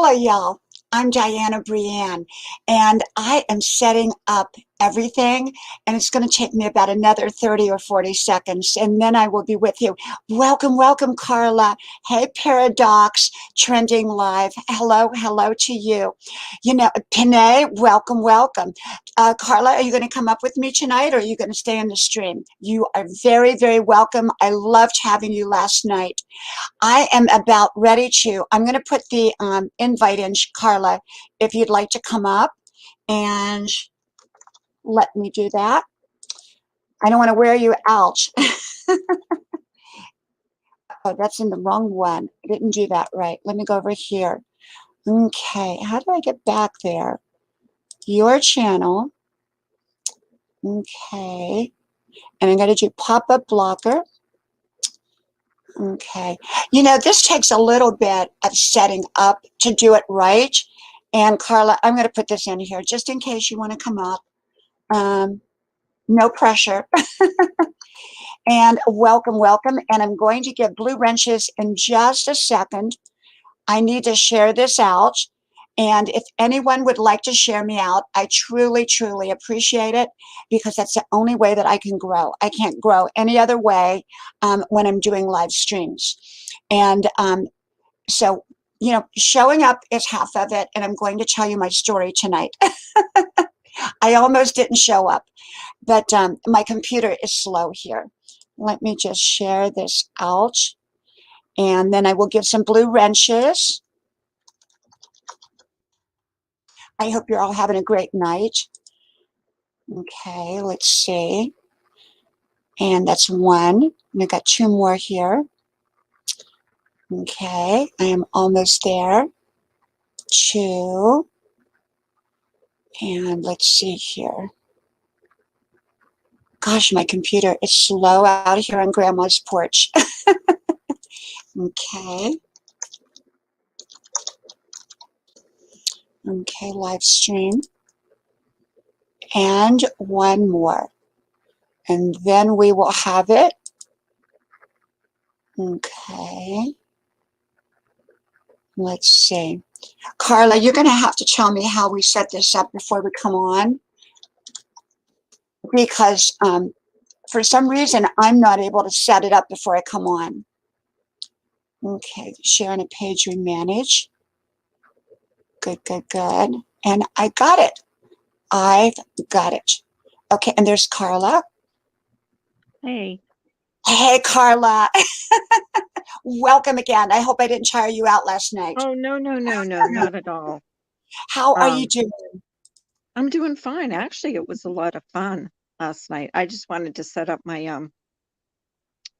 Hello, y'all. I'm Diana Brienne, and I am setting up everything, and it's going to take me about another 30 or 40 seconds, and then I will be with you. Welcome, welcome, Carla. Hey, Paradox, trending live. Hello, hello to you. Pinay, welcome, welcome. Carla, are you going to come up with me tonight, or are you going to stay in the stream? You are very, very welcome. I loved having you last night. I am about ready to, I'm going to put the invite in, Carla, if you'd like to come up and let me do that. I don't want to wear you out. Oh, that's in the wrong one. I didn't do that right. Let me go over here. Okay, how do I get back there? Your channel. Okay, and I'm going to do pop-up blocker. Okay, this takes a little bit of setting up to do it right. And Carla, I'm going to put this in here just in case you want to come up. No pressure. And welcome, welcome. And I'm going to give blue wrenches in just a second. I need to share this out. And if anyone would like to share me out, I truly, truly appreciate it because that's the only way that I can grow. I can't grow any other way when I'm doing live streams. And so, showing up is half of it. And I'm going to tell you my story tonight. I almost didn't show up, but my computer is slow here. Let me just share this out. And then I will give some blue wrenches. I hope you're all having a great night. Okay, let's see. And that's one. And I got two more here. Okay, I am almost there. Two. And let's see here. Gosh, my computer is slow out here on Grandma's porch. Okay. Okay, live stream. And one more. And then we will have it. Okay. Let's see. Carla, you're going to have to tell me how we set this up before we come on. Because for some reason, I'm not able to set it up before I come on. Okay, sharing a page we manage. Good, good, good. And I got it. I've got it. Okay, and there's Carla. Hey. Hey, Carla. Welcome again. I hope I didn't tire you out last night. Oh, no, not at all. How are you doing? I'm doing fine. Actually, it was a lot of fun last night. I just wanted to set up my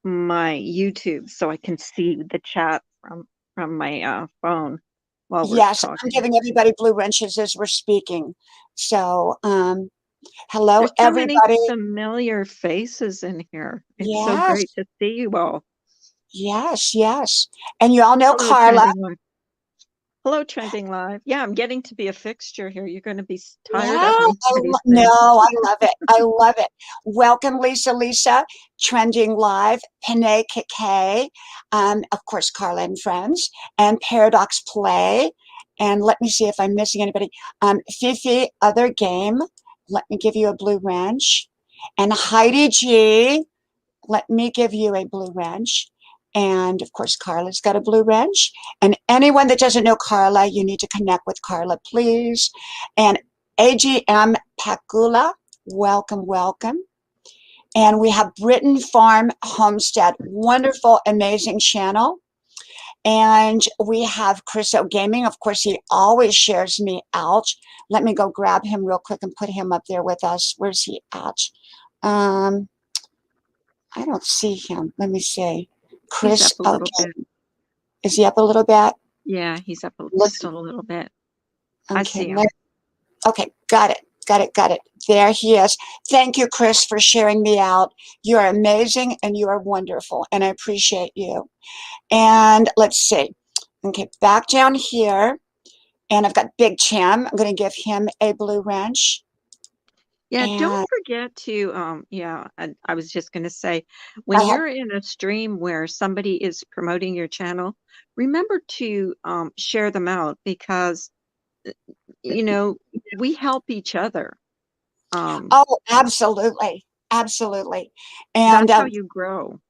my YouTube so I can see the chat from my phone while we're talking. I'm giving everybody blue wrenches as we're speaking. So, hello, There's so everybody. many familiar faces in here. It's so great to see you all. Yes, yes. And you all know Hello, Carla. Hello, Trending Live. Yeah, I'm getting to be a fixture here. You're going to be tired Yeah, of me. no, I love it. I love it. Welcome, Lisa, Trending Live, Pinay KK, of course, Carla and Friends, and Paradox Play. And let me see if I'm missing anybody. Fifi, Other Game. Let me give you a blue wrench. And Heidi G. Let me give you a blue wrench. And of course, Carla's got a blue wrench. And anyone that doesn't know Carla, you need to connect with Carla, please. And AGM Pakula, welcome, welcome. And we have Britain Farm Homestead, wonderful, amazing channel. And we have Chris O Gaming. Of course, he always shares me out. Let me go grab him real quick and put him up there with us. Where's he at? I don't see him. Let me see. Chris, okay. Is he up a little bit? Yeah, he's up just a little bit. Okay, I see him. Okay, got it. There he is. Thank you, Chris, for sharing me out. You are amazing and you are wonderful, and I appreciate you. And let's see. Okay, back down here, and I've got Big Cham. I'm going to give him a blue wrench. Yeah, don't And forget to, yeah, I was just going to say, when I have, you're in a stream where somebody is promoting your channel, remember to share them out because, you know, we help each other. oh, absolutely. Absolutely. And That's how you grow.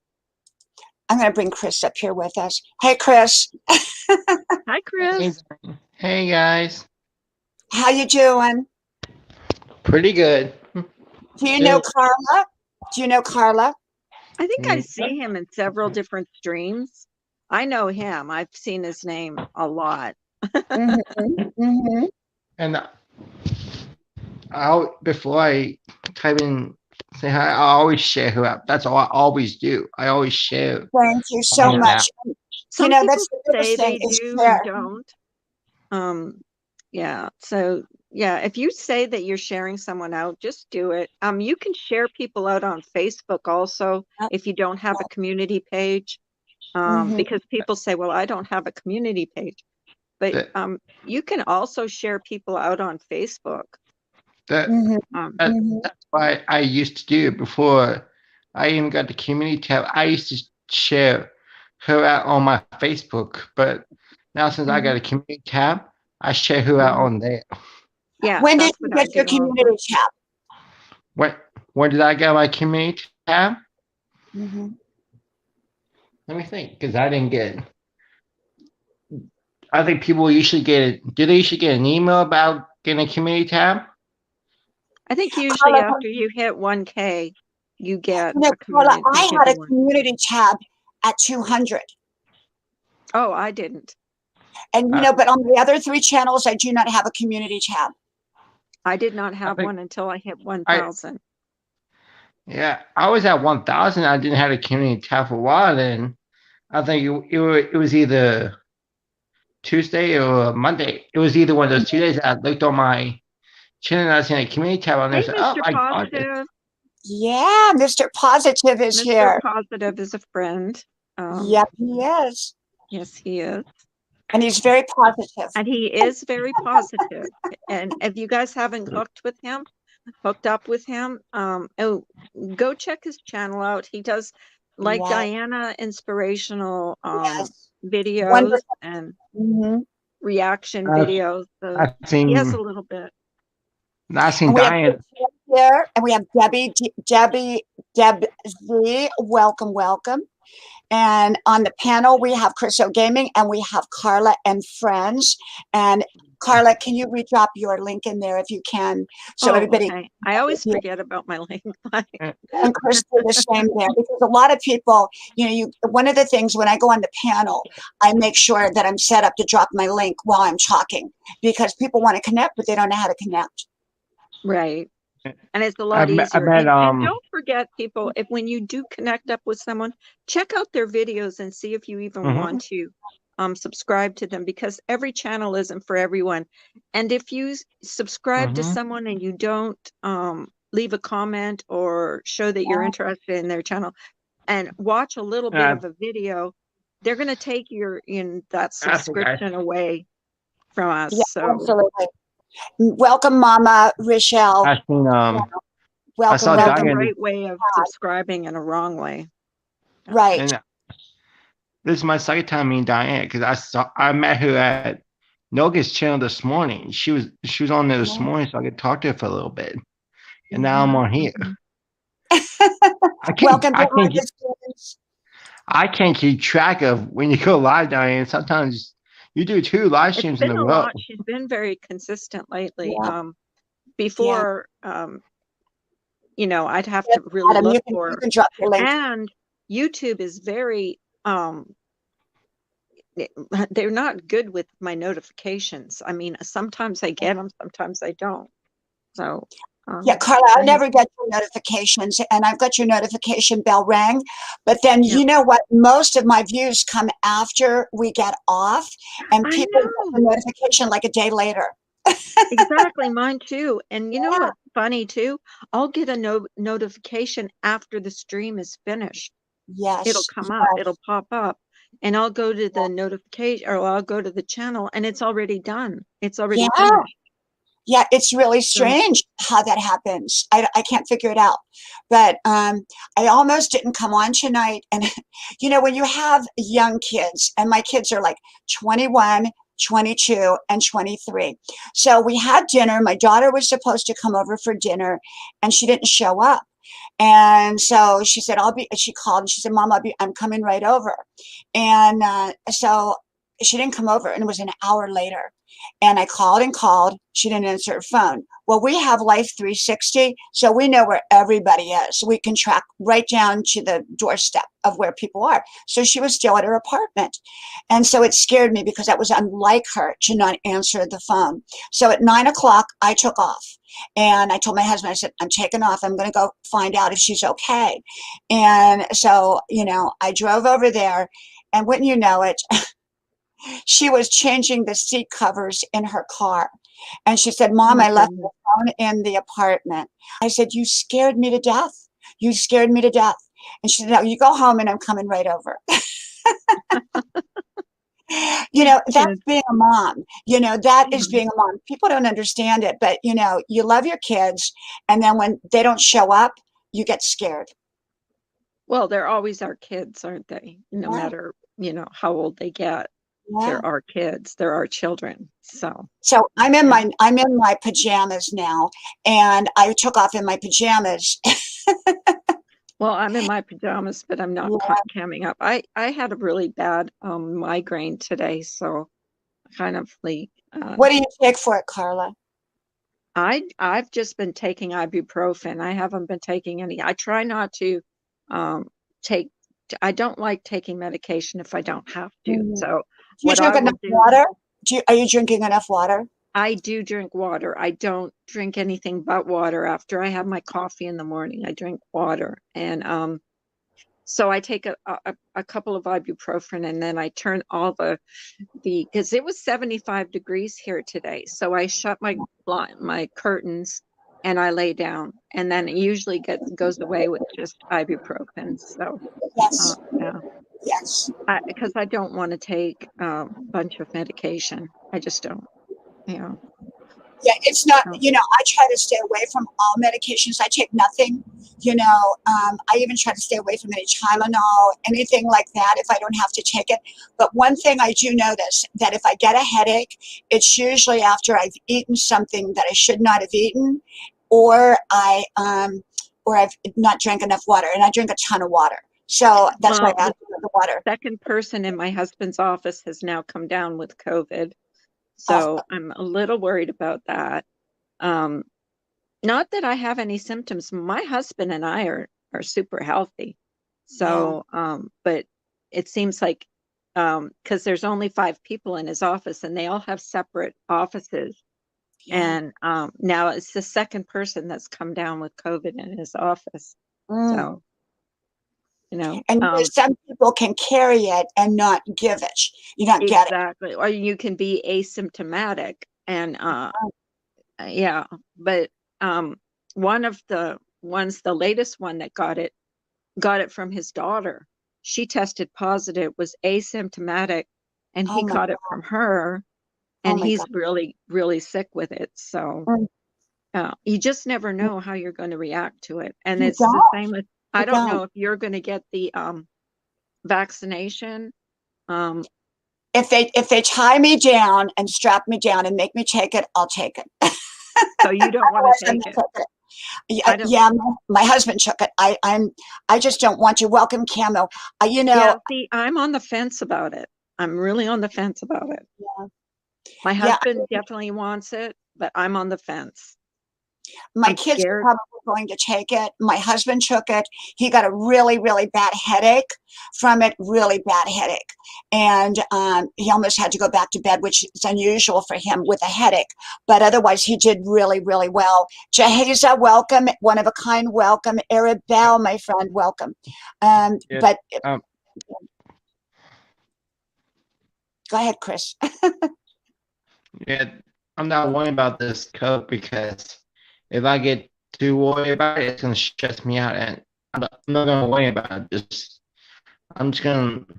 I'm going to bring Chris up here with us. Hey, Chris, Hi, Hey, Chris. hey guys, how you doing? pretty good. Do you know Just Carla? Do you know Carla? I think I mm, see him in several different streams. I know him. I've seen his name a lot. Mm-hmm. Mm-hmm. and I'll before I type in say hi, I always share her app. That's all I always do. I always share Thank you so my Yeah. app. much. You Some know, people that's the biggest say thing they is do and share. don't. Um, yeah. So yeah, if you say that you're sharing someone out, just do it. You can share people out on Facebook also if you don't have a community page. Mm-hmm. Because people say, well, I don't have a community page. But That you can also share people out on Facebook. that, Mm-hmm. Um, Mm-hmm. that's why I used to do before I even got the community tab. I used to share her out on my Facebook, but now since I mhm, got a community tab, I share her out mhm. on there. Yeah, When did that's you what I get your do also. community tab? When when did I get my community tab? Mm-hmm. Let me think, because I didn't get. I think people usually get. Do they usually get an email about getting a community tab? I think usually Carla, after you hit 1K, you get you know, a Carla, community, you I get had a one. community tab at 200. Oh, I didn't. And, you I, know, but on the other three channels, I do not have a community tab. I did not I have think one until I hit I 1,000. yeah I was at 1,000. I didn't have a community tab for a while. Then I think it was either Tuesday or Monday. It was either one of those 2 days. I looked on my channel and I seen a community tab on there. Hey, So oh, Mr. I got it. Positive. Yeah, Mr. Positive is Mr. here. Positive is a friend. Yep, he is. Yes, he is. And he's very positive. And he is very positive. And if you guys haven't hooked up with him, oh, go check his channel out. He does like Yeah, Diana inspirational yes. videos Wonderful. and Hmm. reaction I've, videos. So I've he has a seen little bit. I've seen And we have Diane. here, and we have Deb Z. Welcome, welcome. And on the panel, we have Chriso Gaming and we have Carla and friends. And Carla, can you redrop your link in there if you can, so Oh, everybody okay. I always can forget about my link. and Chris do the same there, because a lot of people, you know, one of the things when I go on the panel, I make sure that I'm set up to drop my link while I'm talking, because people want to connect, but they don't know how to connect. Right. And it's a lot I easier. met And don't forget, people, if when you do connect up with someone, check out their videos and see if you even mhm, want to subscribe to them, because every channel isn't for everyone. And if you subscribe to mhm. someone and you don't leave a comment or show that you're interested in their channel and watch a little bit Uh, of a video, they're going to take that I think subscription away from us. Yeah, So absolutely. Welcome, Mama Rochelle. I seen I Welcome, saw there's a welcome. Diane right way of subscribing and a wrong way. Right. and this is my second time meeting Diane because I met her at Noga's channel this morning. She was on there this morning, so I could talk to her for a little bit. And now I'm Mhm. on here. I can't Welcome I behind can't the keep scenes. I can't keep track of when you go live, Diane. Sometimes you do two live It's streams in been a a row. lot. She's been very consistent lately. Yeah, yeah. Before, I'd have to really Adam, look you for her. can drop your link. And YouTube is very, they're not good with my notifications. I mean, sometimes I get them, sometimes I don't. So, Yeah, Carla, I I have, never get your notifications, and I've got your notification bell rang. But then yeah, you know what? Most of my views come after we get off, and I people get the know. notification like a day later. Exactly, mine too. And you know Yeah, what's funny too? I'll get a notification after the stream is finished. It'll yes, come up, yes. it'll pop up, and I'll go to the notification or I'll go to the channel and it's already done. It's already Yeah, finished. Yeah, it's really strange how that happens. I can't figure it out. But I almost didn't come on tonight. And, when you have young kids, and my kids are like 21, 22, and 23. So we had dinner. My daughter was supposed to come over for dinner, and she didn't show up. And so she said, she called and she said, Mom, I'm coming right over. And so she didn't come over, and it was an hour later. And I called and called. She didn't answer her phone. Well, we have Life 360, so we know where everybody is. We can track right down to the doorstep of where people are. So she was still at her apartment. And so it scared me because that was unlike her to not answer the phone. So at 9 o'clock, I took off. And I told my husband, I said, I'm taking off. I'm going to go find out if she's okay. And so, I drove over there. And wouldn't you know it, she was changing the seat covers in her car. And she said, Mom, I left the phone in the apartment. I said, you scared me to death. You scared me to death. And she said, no, you go home and I'm coming right over. That's being a mom. That is being a mom. People don't understand it, but you love your kids, and then when they don't show up, you get scared. Well, they're always our kids, aren't they? No matter, how old they get. Yeah. They're our kids. They're our children. So I'm in my pajamas now, and I took off in my pajamas. Well, I'm in my pajamas, but I'm not camming up. I had a really bad migraine today, so kind of like. What do you take for it, Carla? I've just been taking ibuprofen. I haven't been taking any. I try not to take. I don't like taking medication if I don't have to. Mm-hmm. So do you drink enough water? Are you drinking enough water? I do drink water. I don't drink anything but water. After I have my coffee in the morning, I drink water. And so I take a couple of ibuprofen, and then I turn all because it was 75 degrees here today. So I shut my curtains and I lay down, and then it usually goes away with just ibuprofen. So yes. Yeah. Yes. Because I don't want to take a bunch of medication. I just don't. Yeah, it's not, I try to stay away from all medications. I take nothing, I even try to stay away from any Tylenol, anything like that if I don't have to take it. But one thing I do notice, that if I get a headache, it's usually after I've eaten something that I should not have eaten, or I've not drank enough water, and I drink a ton of water. So that's why I ask for the water. Second person in my husband's office has now come down with COVID. So I'm a little worried about that. Not that I have any symptoms. My husband and I are super healthy. So, but it seems like, because there's only 5 people in his office, and they all have separate offices. Yeah. And now it's the second person that's come down with COVID in his office. So, and some people can carry it and not give it. You don't get it. Exactly. Or you can be asymptomatic. And yeah, but one of the ones, the latest one that got it from his daughter. She tested positive, was asymptomatic, and he got it from her, and he's really, really sick with it. So you just never know how you're going to react to it. And it's the same with, I don't know if you're going to get the vaccination. If they tie me down and strap me down and make me take it, I'll take it. So you don't want to take it? Yeah, my husband took it. I just don't want to. Welcome, Camo. Yeah, see, I'm on the fence about it. I'm really on the fence about it. Yeah. My husband definitely wants it, but I'm on the fence. My kids are probably going to take it. My husband took it. He got a really, really bad headache from it, really bad headache. And he almost had to go back to bed, which is unusual for him with a headache. But otherwise, he did really, really well. Jaheza, welcome. One of a kind, welcome. Arabelle, my friend, welcome. But go ahead, Chris. Yeah, I'm not worried about this coat, because if I get too worried about it, it's going to stress me out, and I'm not going to worry about it. I'm just going to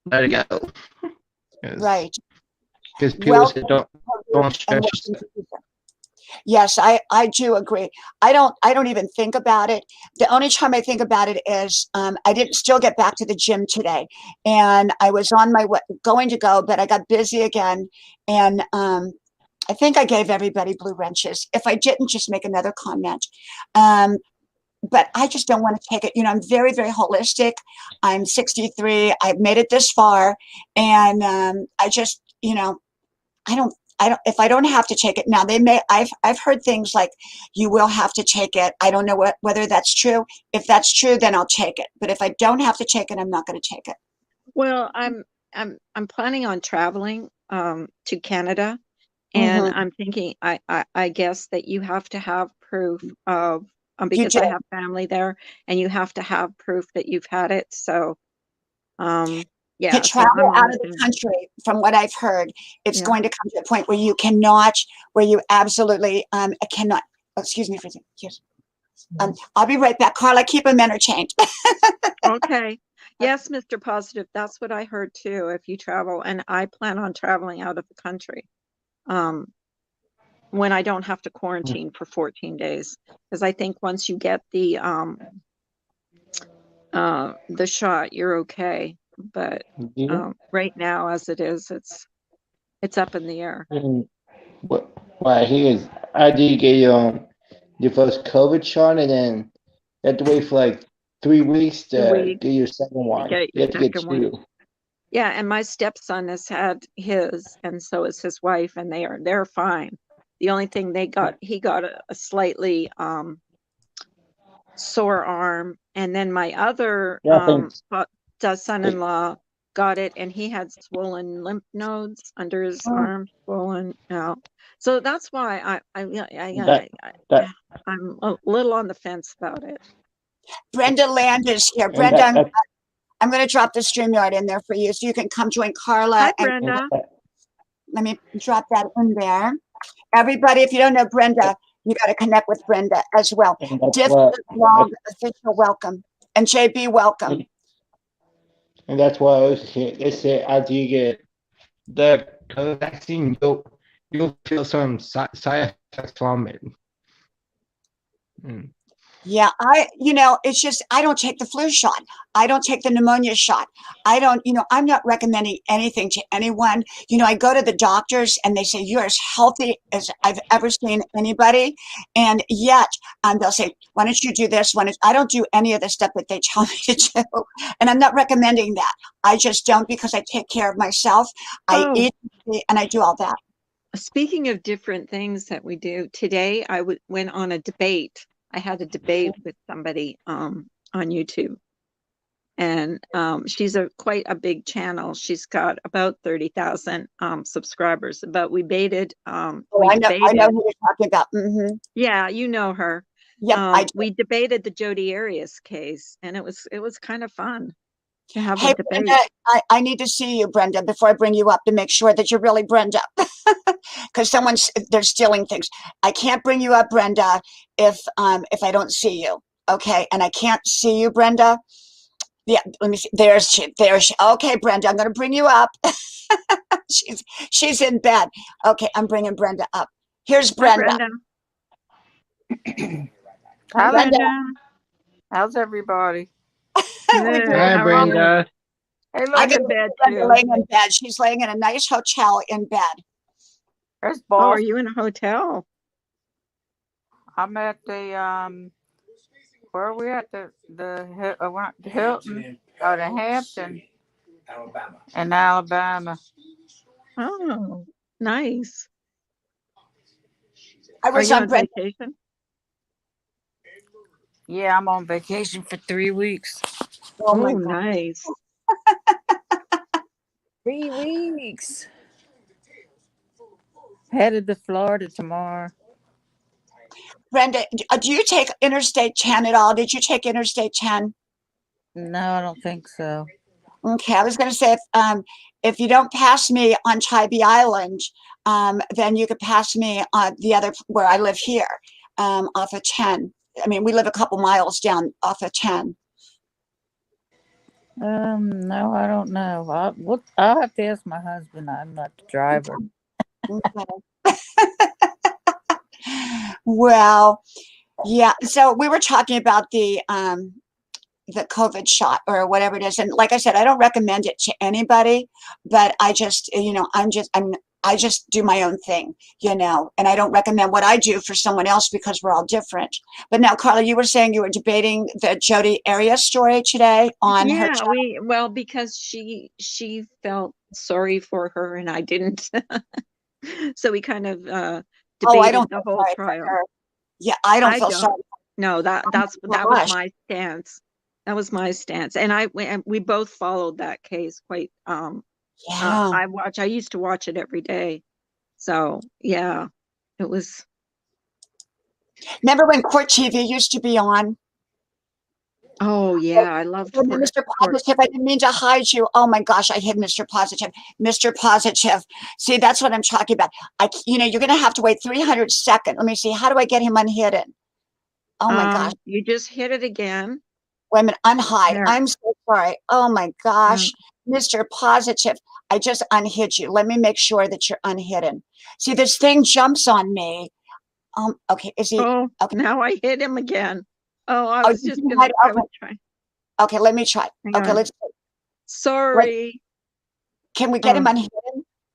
let it go. Right. Because people say don't stress yourself. Yes, I do agree. I don't even think about it. The only time I think about it is I didn't still get back to the gym today, and I was on my way going to go, but I got busy again, and I think I gave everybody blue wrenches. If I didn't, just make another comment. Um, but I just don't want to take it. I'm very, very holistic. I'm 63. I've made it this far, and I just, if I don't have to take it now, I've heard things like you will have to take it. I don't know whether that's true. If that's true, then I'll take it. But if I don't have to take it, I'm not going to take it. Well, I'm planning on traveling to Canada, and Mm-hmm. I'm thinking I guess that you have to have proof of You because do. I have family there, and you have to have proof that you've had it. So To yeah, so travel I'm on out the of the fence. country, from what I've heard, it's Yeah. going to come to a point where where you absolutely cannot. Excuse me for a second. Yes. I'll be right back. Carla, keep them entertained. Okay. Yes, Mr. Positive. That's what I heard too. If you travel, and I plan on traveling out of the country, when I don't have to quarantine for 14 days, because I think once you get the shot, you're okay. But Yeah. right now, as it is, it's up in the air. And what I hear is after you get your first COVID shot, and then you have to wait for like 3 weeks The to week get your second to one. get You your have to get second one. two. Yeah, and my stepson has had his, and so is his wife, and they're fine. The only thing he got a slightly sore arm, and then my other Yeah, I think son-in-law got it, and he had swollen lymph nodes under his arm, swollen out. So that's why that that I'm a little on the fence about it. Brenda Land is here. and Brenda, that that I'm going to drop the StreamYard in there for you so you can come join Carla. Hi, And and Brenda. that, let me drop that in there. Everybody, if you don't know Brenda, you got to connect with Brenda as well. and that's Diff what Blog official welcome. And JB, welcome. and that's why I always hear they say after you get the COVID vaccine, you'll feel some side effects from it. Mm. Yeah, it's just I don't take the flu shot. I don't take the pneumonia shot. I'm not recommending anything to anyone. I go to the doctors and they say you're as healthy as I've ever seen anybody, and yet they'll say, "Why don't you do this?" I don't do any of the stuff that they tell me to do, and I'm not recommending that. I just don't because I take care of myself. I Oh, eat and I do all that. speaking of different things that we do, today I went on a debate. I had a debate with somebody on YouTube, and she's quite a big channel. She's got about 30,000 subscribers. But we debated. Oh, We I know debated. who you're talking about. Mm-hmm. Yeah, you know her. Yep, I do. We debated the Jodi Arias case, and it was kind of fun to have a Hey, debate. Brenda, I need to see you, Brenda, before I bring you up to make sure that you're really Brenda. Because they're stealing things. I can't bring you up, Brenda, if I don't see you. Okay, and I can't see you, Brenda. Yeah, let me see. There's she. Okay, Brenda, I'm going to bring you up. she's she's in bed. Okay, I'm bringing Brenda up. Here's Hi, Brenda. Brenda. Hi, Hello, Brenda, Brenda. how's everybody? we're Good. doing Hi, How are well. you? Brenda. Hey, I look, I'm can in at see bed Brenda too. laying in bed. She's laying in a nice hotel in bed. there's Oh, are boss. you in a hotel? I'm at the where are we at the Hilton, the Hampton, in Alabama. Oh, nice. I Are was you on on Brenda. vacation? Yeah, I'm on vacation for 3 weeks. Oh my Oh, God. nice. 3 weeks. Headed to Florida tomorrow. Brenda, do you take Interstate 10 at all? Did you take Interstate 10? No, I don't think so. Okay, I was going to say if you don't pass me on Tybee Island, then you could pass me on the other where I live here, off of 10. I mean, we live a couple miles down off of 10. No, I don't know. I'll have to ask my husband. I'm not the driver. Okay. Well, yeah. So we were talking about the COVID shot or whatever it is. And like I said, I don't recommend it to anybody, but I just, I just do my own thing, and I don't recommend what I do for someone else because we're all different. But now, Carla, you were saying you were debating the Jodi Arias story today on her Yeah, channel. because she felt sorry for her and I didn't. So we kind of Oh, I debated don't the feel whole sorry for trial. her. Yeah, I don't I feel don't. sorry. No, Oh my that was gosh. my stance. That was my stance. And we both followed that case quite Yeah. I used to watch it every day. So, yeah. It was Remember when Court TV used to be on? Oh yeah, I loved And then Mr. court. Positive, I didn't mean to hide you. Oh my gosh, I hid Mr. Positive. Mr. Positive. See, that's what I'm talking about. You're going to have to wait 300 seconds. Let me see. How do I get him unhidden? Oh my gosh. You just hit it again. Wait a minute. Unhide. There. I'm so sorry. Oh my gosh. Mr. Positive. I just unhid you. Let me make sure that you're unhidden. See, this thing jumps on me. Okay. Is he? Oh, Okay. now I hit him again. Oh, Oh, you can hide. I Okay. was trying. Okay. Let me try. Hang Okay. on. Sorry. Can we get him unhidden?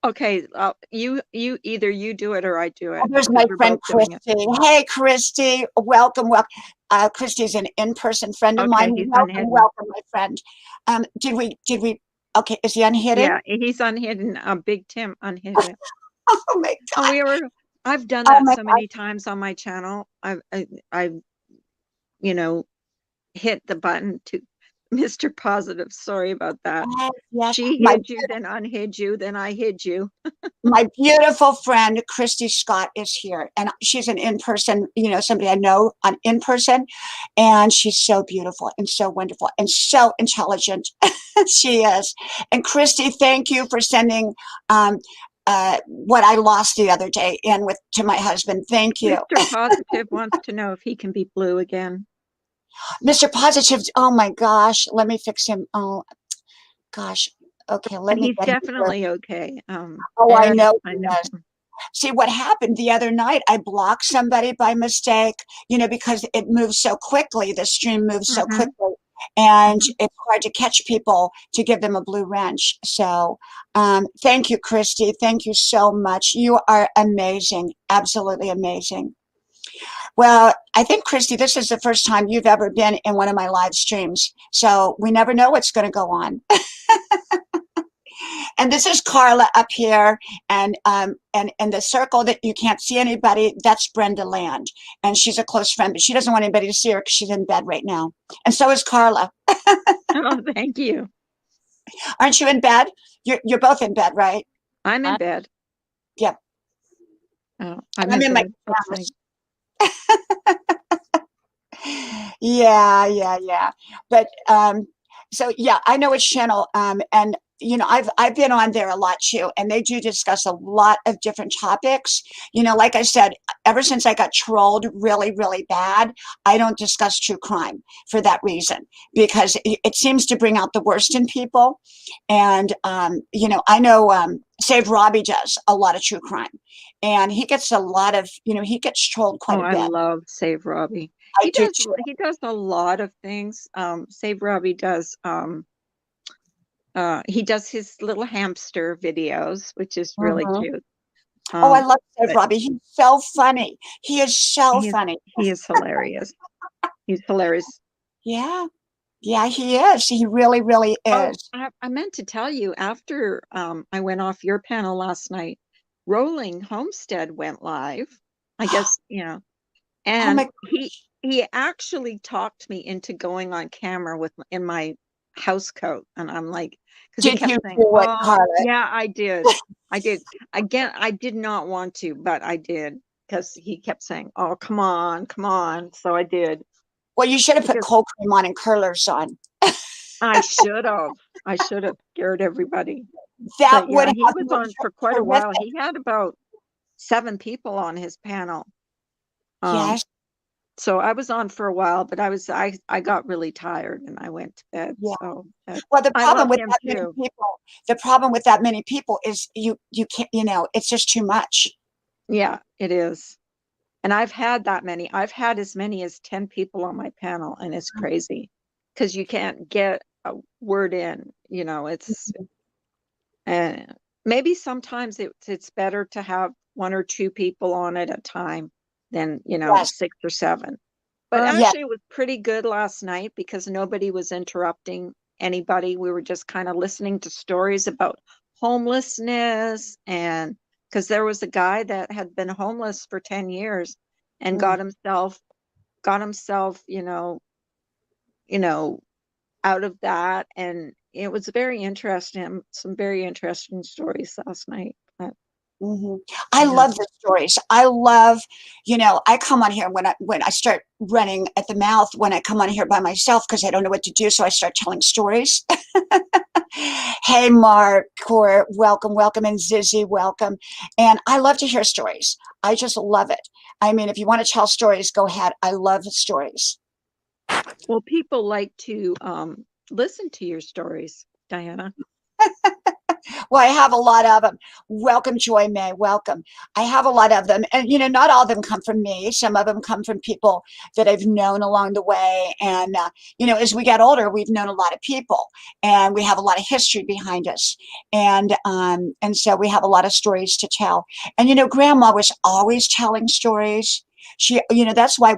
Okay, you either you do it or I do it. There's my Because we're friend both doing it. Christie. Hey, Christie, welcome. Christie's an in-person friend of Okay, mine. he's Welcome, unhidden. welcome, my friend. Did we? Okay, is he unhidden? Yeah, he's unhidden. Big Tim unhidden. Oh my God. I've done Oh that my so many times on my channel. I've hit the button to Mr. Positive. Sorry about that. God. Yes, She my hid you, then unhid you, then I hid you. my beautiful friend Christie Scott is here, and she's an in-person, somebody I know on in person, and she's so beautiful and so wonderful and so intelligent. She is. And Christie, thank you for sending what I lost the other day to my husband. Thank you. Mr. Positive wants to know if he can be blue again. Mr. Positive, oh my gosh, let me fix him. Oh gosh. Okay, let me He's get him. definitely okay. Oh, I know I he know. is. See what happened the other night? I blocked somebody by mistake, because it moves so quickly. The stream moves so Mhm. quickly, and Mhm. it's hard to catch people to give them a blue wrench. So, thank you, Christy. Thank you so much. You are amazing. Absolutely amazing. Well, I think, Christy, this is the first time you've ever been in one of my live streams. So we never know what's going to go on. And this is Carla up here, and the circle that you can't see anybody, that's Brenda Land, and she's a close friend, but she doesn't want anybody to see her because she's in bed right now, and so is Carla. Oh, thank you. Aren't you in bed? You're both in bed, right? I'm in bed. Yep. Oh, I'm in my bed. pajamas. Yeah. But so yeah, I know it's channel, and I've been on there a lot too, and they do discuss a lot of different topics. Like I said, ever since I got trolled really, really bad, I don't discuss true crime for that reason, because it seems to bring out the worst in people. And I know Save Robbie does a lot of true crime, and he gets a lot of he gets trolled quite Oh, a I bit. love Save Robbie. I do too. He does a lot of things. Save Robbie does he does his little hamster videos, which is really Mhm. cute. Oh, I love Save But Robbie. He's so funny. He is so funny. he is hilarious. He's hilarious. Yeah. Yeah, he is. He really, really Oh, is. I meant to tell you, after I went off your panel last night, Rolling Homestead went live. I guess, Oh and my he actually talked me into going on camera in my house coat, and I'm like, because he Did kept you saying, do it, "Oh, Carla? yeah, I did, I did." Again, I did not want to, but I did because he kept saying, "Oh, come on, come on." So I did. Well, you should have put Because cold cream on and curlers on. I should have. I should have scared everybody. That But would yeah, he have was been on for quite a while. terrific. He had about 7 people on his panel. Yes. So I was on for a while, but I got really tired and I went to bed. Yeah. So Well, the I problem love with him that many too. people, is you can't, it's just too much. Yeah, it is. And I've had that many. I've had as many as 10 people on my panel, and it's crazy because you can't get a word in, you know, it's and maybe sometimes it's better to have 1 or 2 people on at a time than, you know, Yes. 6 or 7. But Yeah. actually, it was pretty good last night because nobody was interrupting anybody. We were just kind of listening to stories about homelessness, and because there was a guy that had been homeless for 10 years and got himself, you know, out of that, and it was very interesting. Some very interesting stories last night. But, Hmm. I yeah. love the stories. I love, I come on here when I start running at the mouth, when I come on here by myself because I don't know what to do, so I start telling stories. Hey, Mark, Cor, welcome, welcome, and Zizzy, welcome. And I love to hear stories. I just love it. I mean, if you want to tell stories, go ahead. I love stories. Well, people like to listen to your stories, Diana. Well, I have a lot of them. Welcome, Joy May. Welcome. I have a lot of them. And, not all of them come from me. Some of them come from people that I've known along the way. And, as we get older, we've known a lot of people and we have a lot of history behind us. And so we have a lot of stories to tell. And, Grandma was always telling stories. She, that's why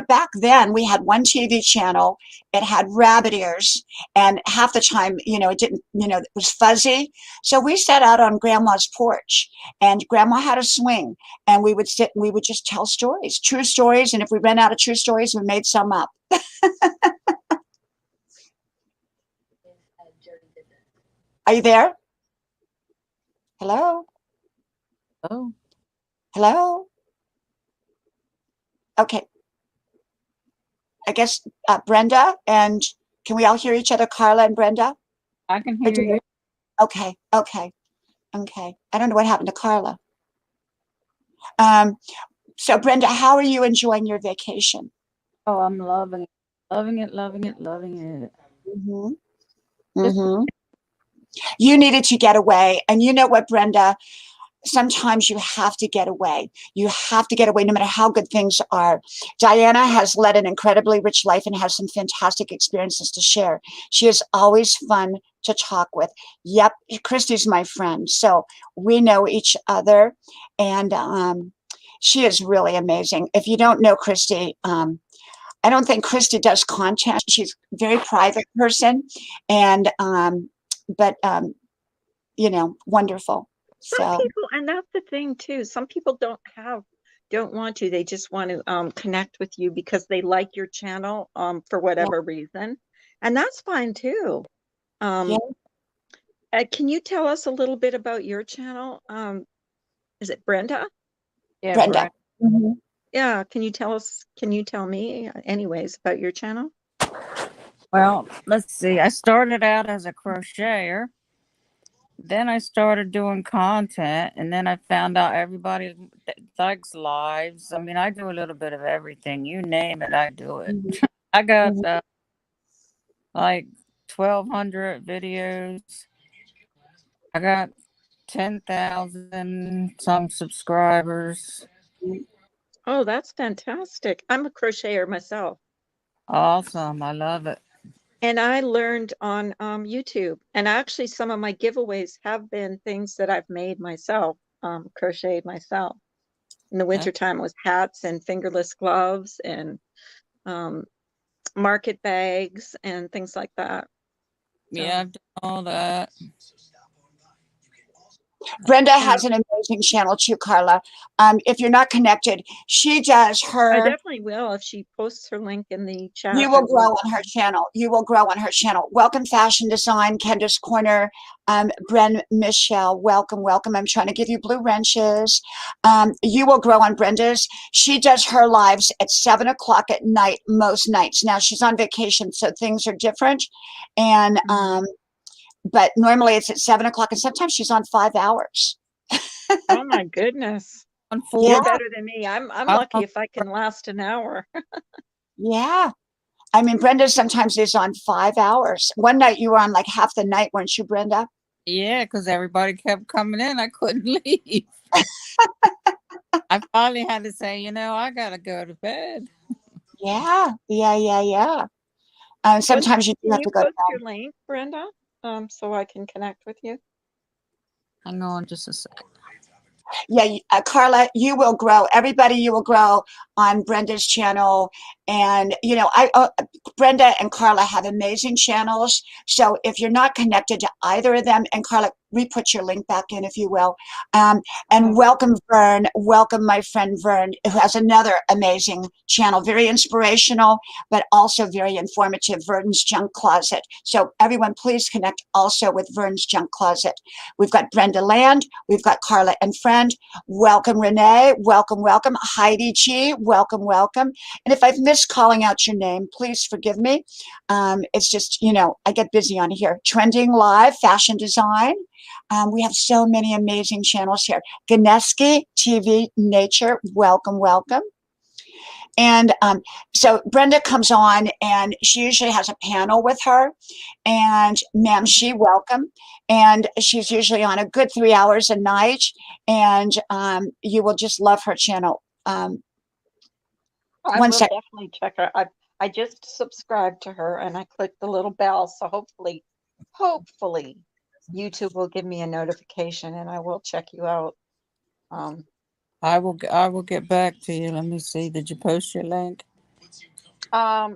back then we had one TV channel. It had rabbit ears. And half the time, it didn't, it was fuzzy. So we sat out on Grandma's porch, and Grandma had a swing, and we would sit and we would just tell stories, true stories. And if we ran out of true stories, we made some up. Are you there? Hello? Oh, Hello? Okay. I guess Brenda, and can we all hear each other, Carla and Brenda? I can hear you. Okay. I don't know what happened to Carla. So Brenda, how are you enjoying your vacation? Oh, I'm loving it. Loving it, loving it, loving it. Mm-hmm. Mm-hmm. You needed to get away. And you know what, Brenda? Sometimes you have to get away. You have to get away no matter how good things are. Diana has led an incredibly rich life and has some fantastic experiences to share. She is always fun to talk with. Yep, Christie's my friend. So we know each other. And she is really amazing. If you don't know Christie, I don't think Christie does content. She's a very private person. And, wonderful. Some So. people, and that's the thing too. Some people don't want to. They just want to connect with you because they like your channel for whatever reason, and that's fine too. Yeah. Can you tell us a little bit about your channel? Is it Brenda? Yeah, Brenda. Mm-hmm. Yeah. Can you tell me anyways about your channel? Well, let's see. I started out as a crocheter. Then I started doing content, and then I found out everybody likes lives. I mean, I do a little bit of everything. You name it, I do it. Mm-hmm. I got Mm-hmm. like 1,200 videos. I got 10,000 some subscribers. Oh, that's fantastic. I'm a crocheter myself. Awesome. I love it. And I learned on YouTube. And actually, some of my giveaways have been things that I've made myself, crocheted myself. In the wintertime, it was hats and fingerless gloves and market bags and things like that. Yeah, I've done all that. Brenda has an amazing channel too, Carla. If you're not connected, she does I her. definitely will if she posts her link in the chat. You will grow on her channel. You will grow on her channel. Welcome, Fashion Design, Kendra's Corner, Bren Michelle. Welcome, welcome. I'm trying to give you blue wrenches. You will grow on Brenda's. She does her lives at 7 o'clock at night most nights. Now she's on vacation, so things are different. And but normally it's at 7 o'clock, and sometimes she's on 5 hours. Oh my goodness. On You're 4. better than me. I'm lucky if I can last an hour. Yeah. I mean, Brenda sometimes is on 5 hours. One night you were on like half the night, weren't you, Brenda? Yeah, because everybody kept coming in. I couldn't leave. I finally had to say, I gotta go to bed. Yeah. Sometimes you do Can have you to go to post bed. your link, Brenda, so I can connect with you? Hang on just a sec. Yeah, Carla, you will grow. Everybody, you will grow on Brenda's channel. And, Brenda and Carla have amazing channels. So if you're not connected to either of them, and Carla, re-put your link back in, if you will. And Okay. welcome, Vern. Welcome, my friend Vern, who has another amazing channel, very inspirational, but also very informative, Vern's Junk Closet. So everyone, please connect also with Vern's Junk Closet. We've got Brenda Land. We've got Carla and Friend. Welcome, Renee. Welcome. Heidi G. Welcome. And if I've missed calling out your name, please forgive me. It's just, I get busy on here. Trending Live, Fashion Design. We have so many amazing channels here. Ganeski TV Nature. Welcome. And so Brenda comes on, and she usually has a panel with her. And ma'am, she welcome. And she's usually on a good 3 hours a night. And you will just love her channel. I One will sec. definitely check her. I just subscribed to her and I clicked the little bell, so hopefully YouTube will give me a notification and I will check you out. I will get back to you. Let me see. Did you post your link? I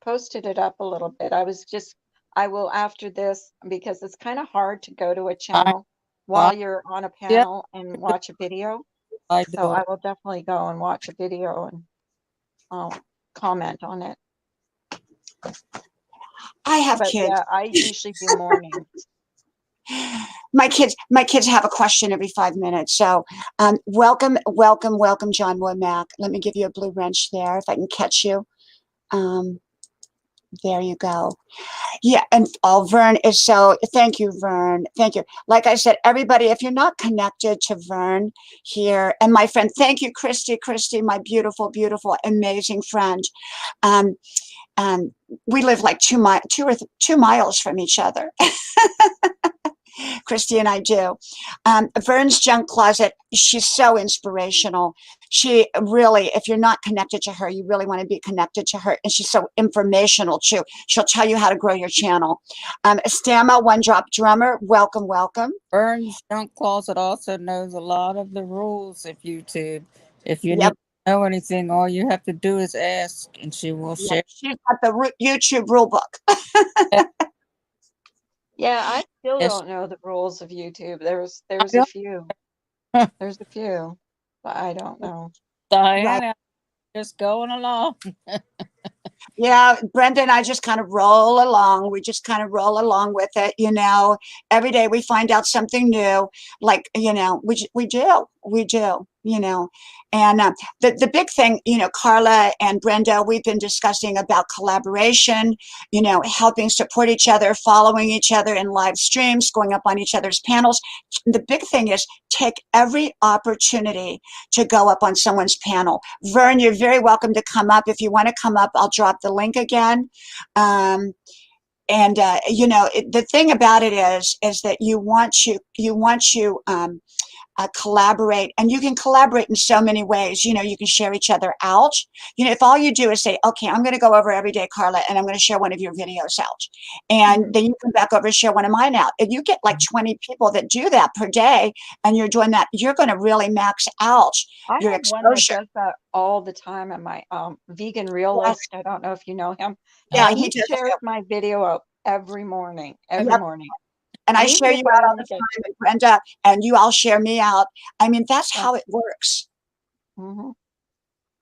posted it up a little bit. I will after this, because it's kind of hard to go to a I channel I while you're on a yeah, panel and watch a video. I So do I it. will definitely go and watch a video and comment on it. I have But kids. yeah, I usually do mornings. My kids have a question every 5 minutes. So welcome, John Womack. Let me give you a blue wrench there if I can catch you. There you go. Yeah, and Vern is so, thank you, Vern. Thank you. Like I said, everybody, if you're not connected to Vern here, and my friend, thank you, Christie, my beautiful, amazing friend. Um, we live like 2 miles from each other. Christy and I do. Vern's Junk Closet, she's so inspirational. She really, if you're not connected to her, you really want to be connected to her. And she's so informational too. She'll tell you how to grow your channel. Stamma, One Drop Drummer, welcome. Vern's Junk Closet also knows a lot of the rules of YouTube. If you need Yep. to know anything, all you have to do is ask, and she will share. She's got the YouTube rule book. Yeah, I still Yes, don't know the rules of YouTube. I There's a don't- few. There's a few, but I don't know. Diana, just going along. Yeah, Brenda and I just kind of roll along. We just kind of roll along with it, Every day we find out something new, like, we do, And the big thing, Carla and Brenda, we've been discussing about collaboration, helping support each other, following each other in live streams, going up on each other's panels. The big thing is take every opportunity to go up on someone's panel. Vern, you're very welcome to come up. If you want to come up, I'll drop the link again. The thing about it is that you want to collaborate, and you can collaborate in so many ways. You can share each other out. If all you do is say, okay, I'm going to go over every day, Carla, and I'm going to share one of your videos out, and then you come back over and share one of mine out, and you get like 20 people that do that per day, and you're doing that, you're going to really max out I your have one that exposure. does that all the time on my vegan realist. I don't know if you know him. Yeah, He he does shares too. my video out every morning, Yep. morning. And I And even share if you I out all only the get, time, and Brenda, and you all share me out. I mean, that's how it works.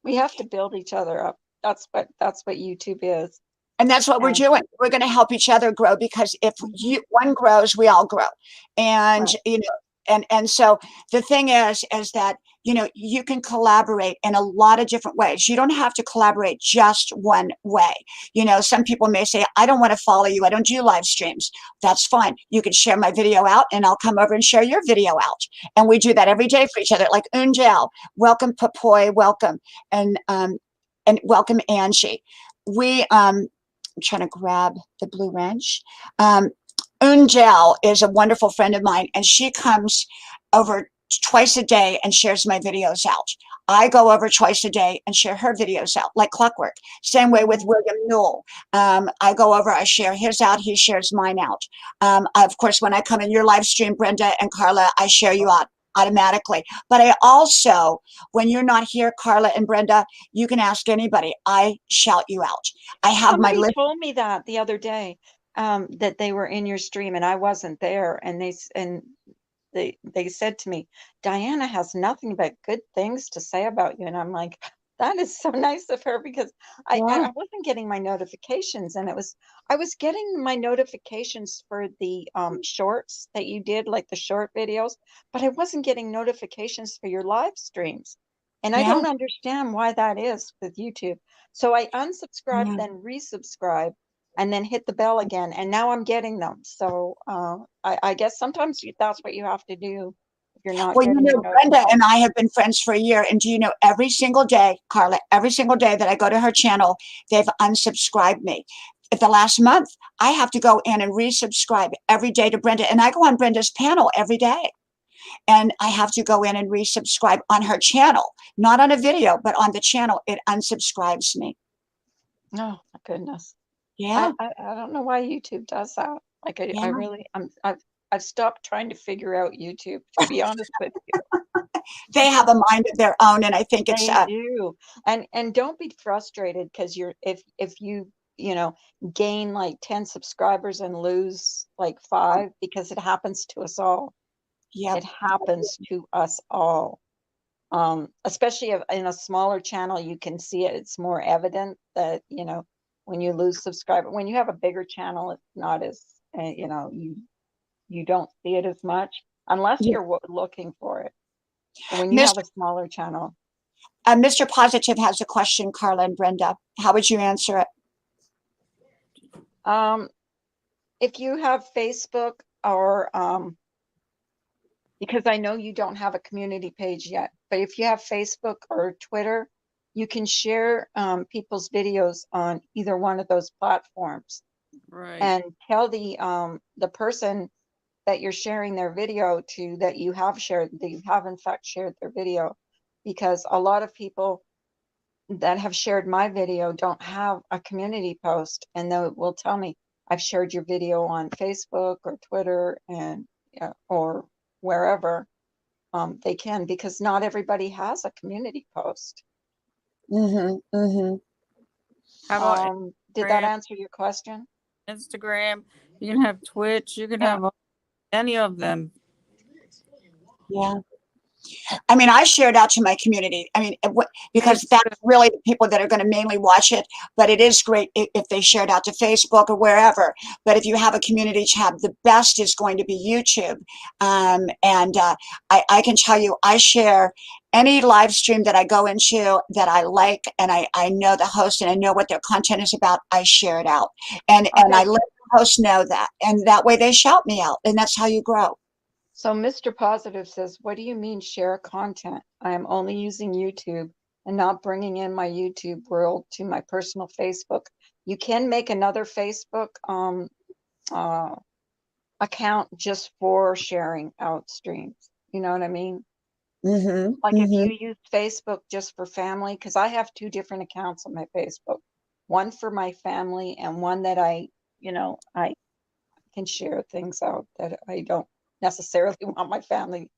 we have to build each other up. That's what YouTube is. And that's what we're And doing. We're going to help each other grow, because if one grows, we all grow. And, right. and so the thing is that, you can collaborate in a lot of different ways. You don't have to collaborate just one way. Some people may say, I don't want to follow you. I don't do live streams. That's fine. You can share my video out, and I'll come over and share your video out. And we do that every day for each other. Like Unjel, welcome Papoy, welcome. And welcome Angie. I'm trying to grab the blue wrench. Unjel is a wonderful friend of mine, and she comes over twice a day and shares my videos out. I go over twice a day and share her videos out like clockwork. Same way with William Newell. I go over, I share his out, he shares mine out. Of course, when I come in your live stream, Brenda and Carla, I share you out automatically. But I also, when you're not here, Carla and Brenda, you can ask anybody. I shout you out. I have my Somebody list. told me that the other day, that they were in your stream and I wasn't there, and they said to me, Diana has nothing but good things to say about you. And I'm like, that is so nice of her, because I wasn't getting my notifications, and I was getting my notifications for the shorts that you did, like the short videos, but I wasn't getting notifications for your live streams. And I Yeah. don't understand why that is with YouTube. So I unsubscribed, Yeah. then resubscribed, and then hit the bell again, and now I'm getting them. So I guess sometimes that's what you have to do if you're not Well, you getting your know, Brenda notifications. and I have been friends for a year. And do you know, every single day, Carla, every single day that I go to her channel, they've unsubscribed me. At the last month, I have to go in and resubscribe every day to Brenda. And I go on Brenda's panel every day. And I have to go in and resubscribe on her channel, not on a video, but on the channel. It unsubscribes me. Oh my goodness. Yeah. I don't know why YouTube does that. Like I Yeah. really I've stopped trying to figure out YouTube, to be honest with you. They have a mind of their own. And I think it's, They do. And don't be frustrated because if you gain like 10 subscribers and lose like 5, because it happens to us all. yeah. It happens to us all. Especially in a smaller channel, you can see it. It's more evident that, when you lose subscriber. When you have a bigger channel, it's not as, you don't see it as much unless Yeah. you're looking for it. But when you have a smaller channel. Mr. Positive has a question, Carla and Brenda. How would you answer it? If you have Facebook or, because I know you don't have a community page yet, but if you have Facebook or Twitter, you can share people's videos on either one of those platforms. Right. And tell the person that you're sharing their video to that you have in fact shared their video, because a lot of people that have shared my video don't have a community post, and they will tell me, I've shared your video on Facebook or Twitter and or wherever they can, because not everybody has a community post. Mm-hmm. Mm-hmm. How about Did that answer your question? Instagram? You can have Twitch. You can have any of them. Yeah. I mean, I share it out to my community. I mean, because that's really the people that are going to mainly watch it. But it is great if they share it out to Facebook or wherever. But if you have a community tab, the best is going to be YouTube. I can tell you, I share any live stream that I go into that I like, and I know the host and I know what their content is about. I share it out, and I let the host know that, and that way they shout me out, and that's how you grow. So Mr. Positive says, what do you mean share content? I am only using YouTube and not bringing in my YouTube world to my personal Facebook. You can make another Facebook account just for sharing out streams. You know what I mean? Mm-hmm. Like Mm-hmm. if you use Facebook just for family, because I have 2 different accounts on my Facebook, one for my family and one that I can share things out that I don't necessarily want my family,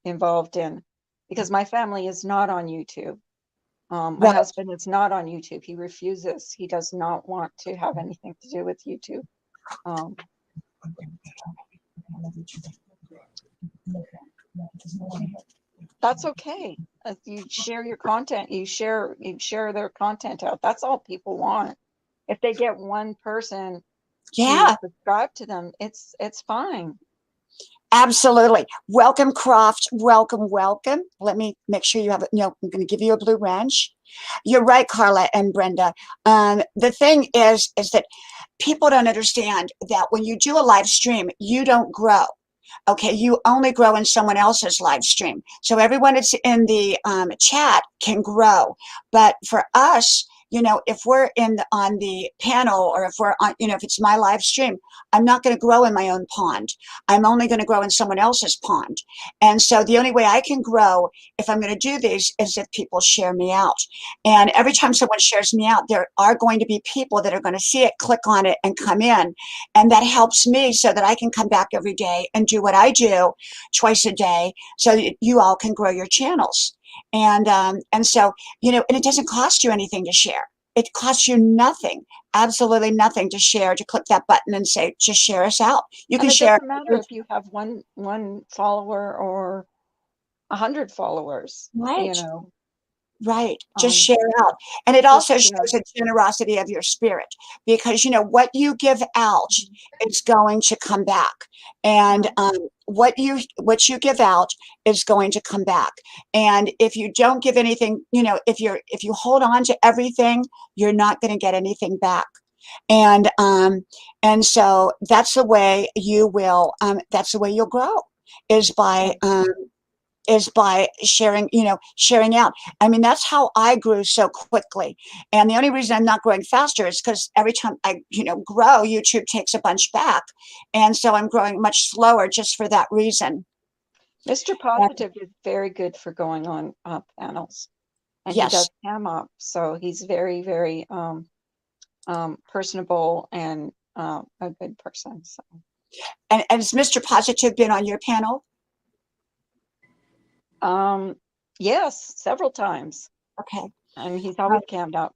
involved in, because my family is not on YouTube. My husband is not on YouTube. He refuses. He does not want to have anything to do with YouTube. That's okay. If you share your content, you share their content out. That's all people want. If they get one person to subscribe to them, it's fine. Absolutely. Welcome, Croft. Welcome, welcome. Let me make sure you have it. I'm going to give you a blue wrench. You're right, Carla and Brenda. The thing is that people don't understand that when you do a live stream, you don't grow. Okay, you only grow in someone else's live stream. So everyone that's in the chat can grow. But for us, if we're on the panel, or if we're on, if it's my live stream, I'm not going to grow in my own pond. I'm only going to grow in someone else's pond. And so the only way I can grow if I'm going to do these is if people share me out. And every time someone shares me out, there are going to be people that are going to see it, click on it, and come in. And that helps me so that I can come back every day and do what I do twice a day so that you all can grow your channels. And so, and it doesn't cost you anything to share. It costs you nothing, absolutely nothing to share, to click that button and say, just share us out. You can share. It doesn't matter if you have one follower or 100 followers, Right. Right. Just share out. And it also shows the generosity of your spirit, because, what you give out is going to come back. And what you give out is going to come back. And if you don't give anything, if you hold on to everything, you're not going to get anything back. And so that's the way you will, that's the way you'll grow, is by sharing, sharing out. I mean, that's how I grew so quickly. And the only reason I'm not growing faster is because every time I, grow, YouTube takes a bunch back. And so I'm growing much slower just for that reason. Mr. Positive is very good for going on panels. And yes. He does cam up. So he's very, very personable and a good person. So. And has Mr. Positive been on your panel? Yes, several times. Okay. And he's always cammed up.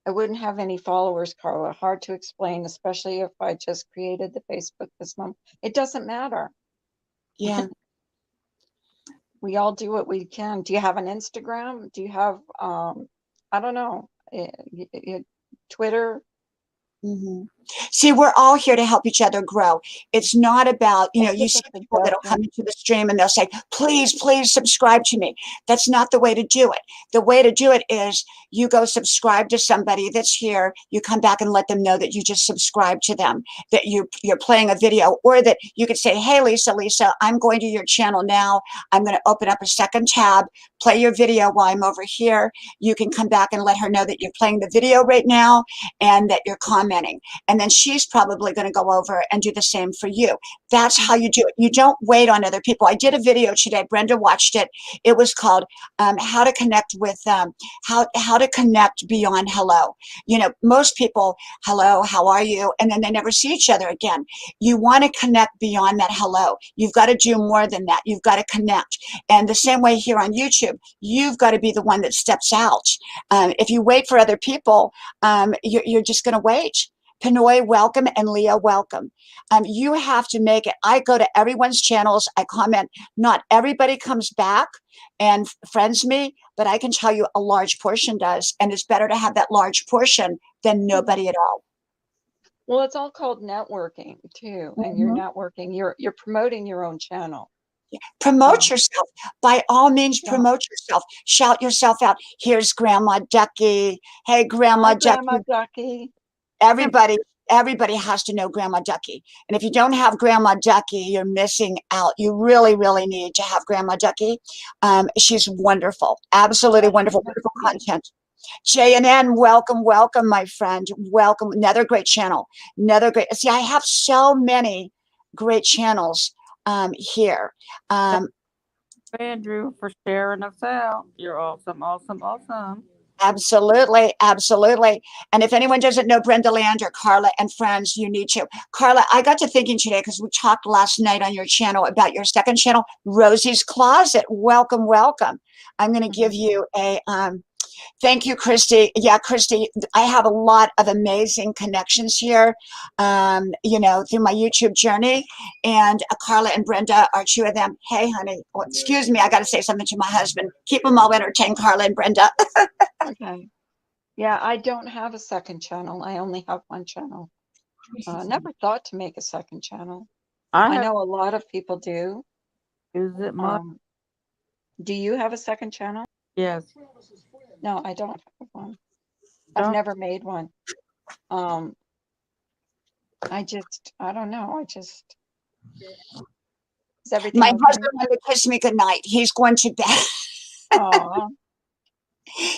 I wouldn't have any followers, Carla. Hard to explain, especially if I just created the Facebook this month. It doesn't matter. Yeah. We all do what we can. Do you have an Instagram? Do you have, I don't know, Twitter? Mm-hmm. See, we're all here to help each other grow. It's not about, you see people that'll come into the stream and they'll say, please, please subscribe to me. That's not the way to do it. The way to do it is you go subscribe to somebody that's here. You come back and let them know that you just subscribed to them, that you're playing a video, or that you could say, hey, Lisa, I'm going to your channel now. I'm going to open up a second tab, play your video while I'm over here. You can come back and let her know that you're playing the video right now and that you're commenting. And then she's probably going to go over and do the same for you. That's how you do it. You don't wait on other people. I did a video today. Brenda watched it. It was called how to connect with how to connect beyond hello. Most people, hello, how are you? And then they never see each other again. You want to connect beyond that hello. You've got to do more than that. You've got to connect. And the same way here on YouTube, you've got to be the one that steps out. If you wait for other people, you're just going to wait. Pinoy, welcome, and Leah, welcome. You have to make it. I go to everyone's channels. I comment. Not everybody comes back and friends me, but I can tell you a large portion does. And it's better to have that large portion than nobody at all. Well, it's all called networking too. And you're networking, you're promoting your own channel. Yeah. Promote yourself. By all means, promote yourself. Shout yourself out. Here's Grandma Ducky. Hey, Grandma Ducky. Grandma Ducky. Everybody has to know Grandma Ducky. And if you don't have Grandma Ducky, you're missing out. You really, really need to have Grandma Ducky. She's wonderful. Absolutely wonderful, wonderful content. J&N, welcome, my friend. Welcome. Another great channel. See, I have so many great channels here. Andrew, for sharing us out. You're awesome. Absolutely. And if anyone doesn't know Brenda Land or Carla and friends, you need to. Carla, I got to thinking today, because we talked last night on your channel about your second channel, Rosie's Closet. Welcome. I'm going to give you a thank you, Christie. Yeah, Christie, I have a lot of amazing connections here, through my YouTube journey. And Carla and Brenda are two of them. Hey, honey. Oh, excuse me. I got to say something to my husband. Keep them all entertained, Carla and Brenda. Okay. Yeah, I don't have a second channel. I only have one channel. Never thought to make a second channel. I know a lot of people do. Is it my? Do you have a second channel? Yes. No, I don't have one. I've never made one. I don't know. Is everything my okay? husband wanted to kiss me goodnight. He's going to bed. Aw.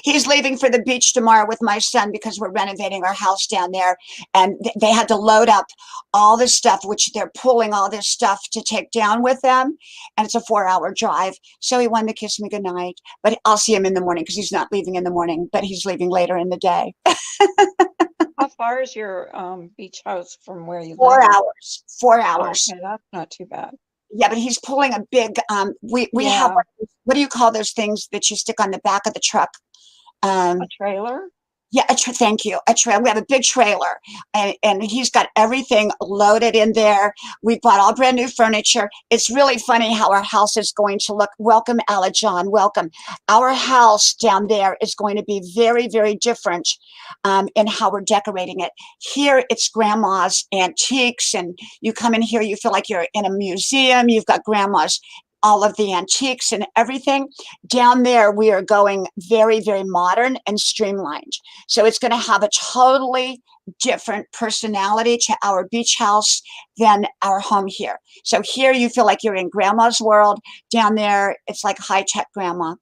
He's leaving for the beach tomorrow with my son because we're renovating our house down there. And they had to load up all this stuff, which they're pulling all this stuff to take down with them. And it's a 4-hour drive. So he wanted to kiss me goodnight. But I'll see him in the morning because he's not leaving in the morning, but he's leaving later in the day. How far is your beach house from where you 4 live? hours. 4 Oh, hours. okay, that's not too bad. Yeah, but he's pulling a big, we have, Yeah. what do you call those things that you stick on the back of the truck? A trailer? Yeah, thank you. A trailer. We have a big trailer, and he's got everything loaded in there. We bought all brand new furniture. It's really funny how our house is going to look. Welcome, Ala John. Welcome. Our house down there is going to be very, very different in how we're decorating it. Here, it's grandma's antiques, and you come in here, you feel like you're in a museum. You've got grandma's all of the antiques and everything. Down there, we are going very, very modern and streamlined. So it's going to have a totally different personality to our beach house than our home here. So here you feel like you're in grandma's world. Down there, it's like high-tech grandma.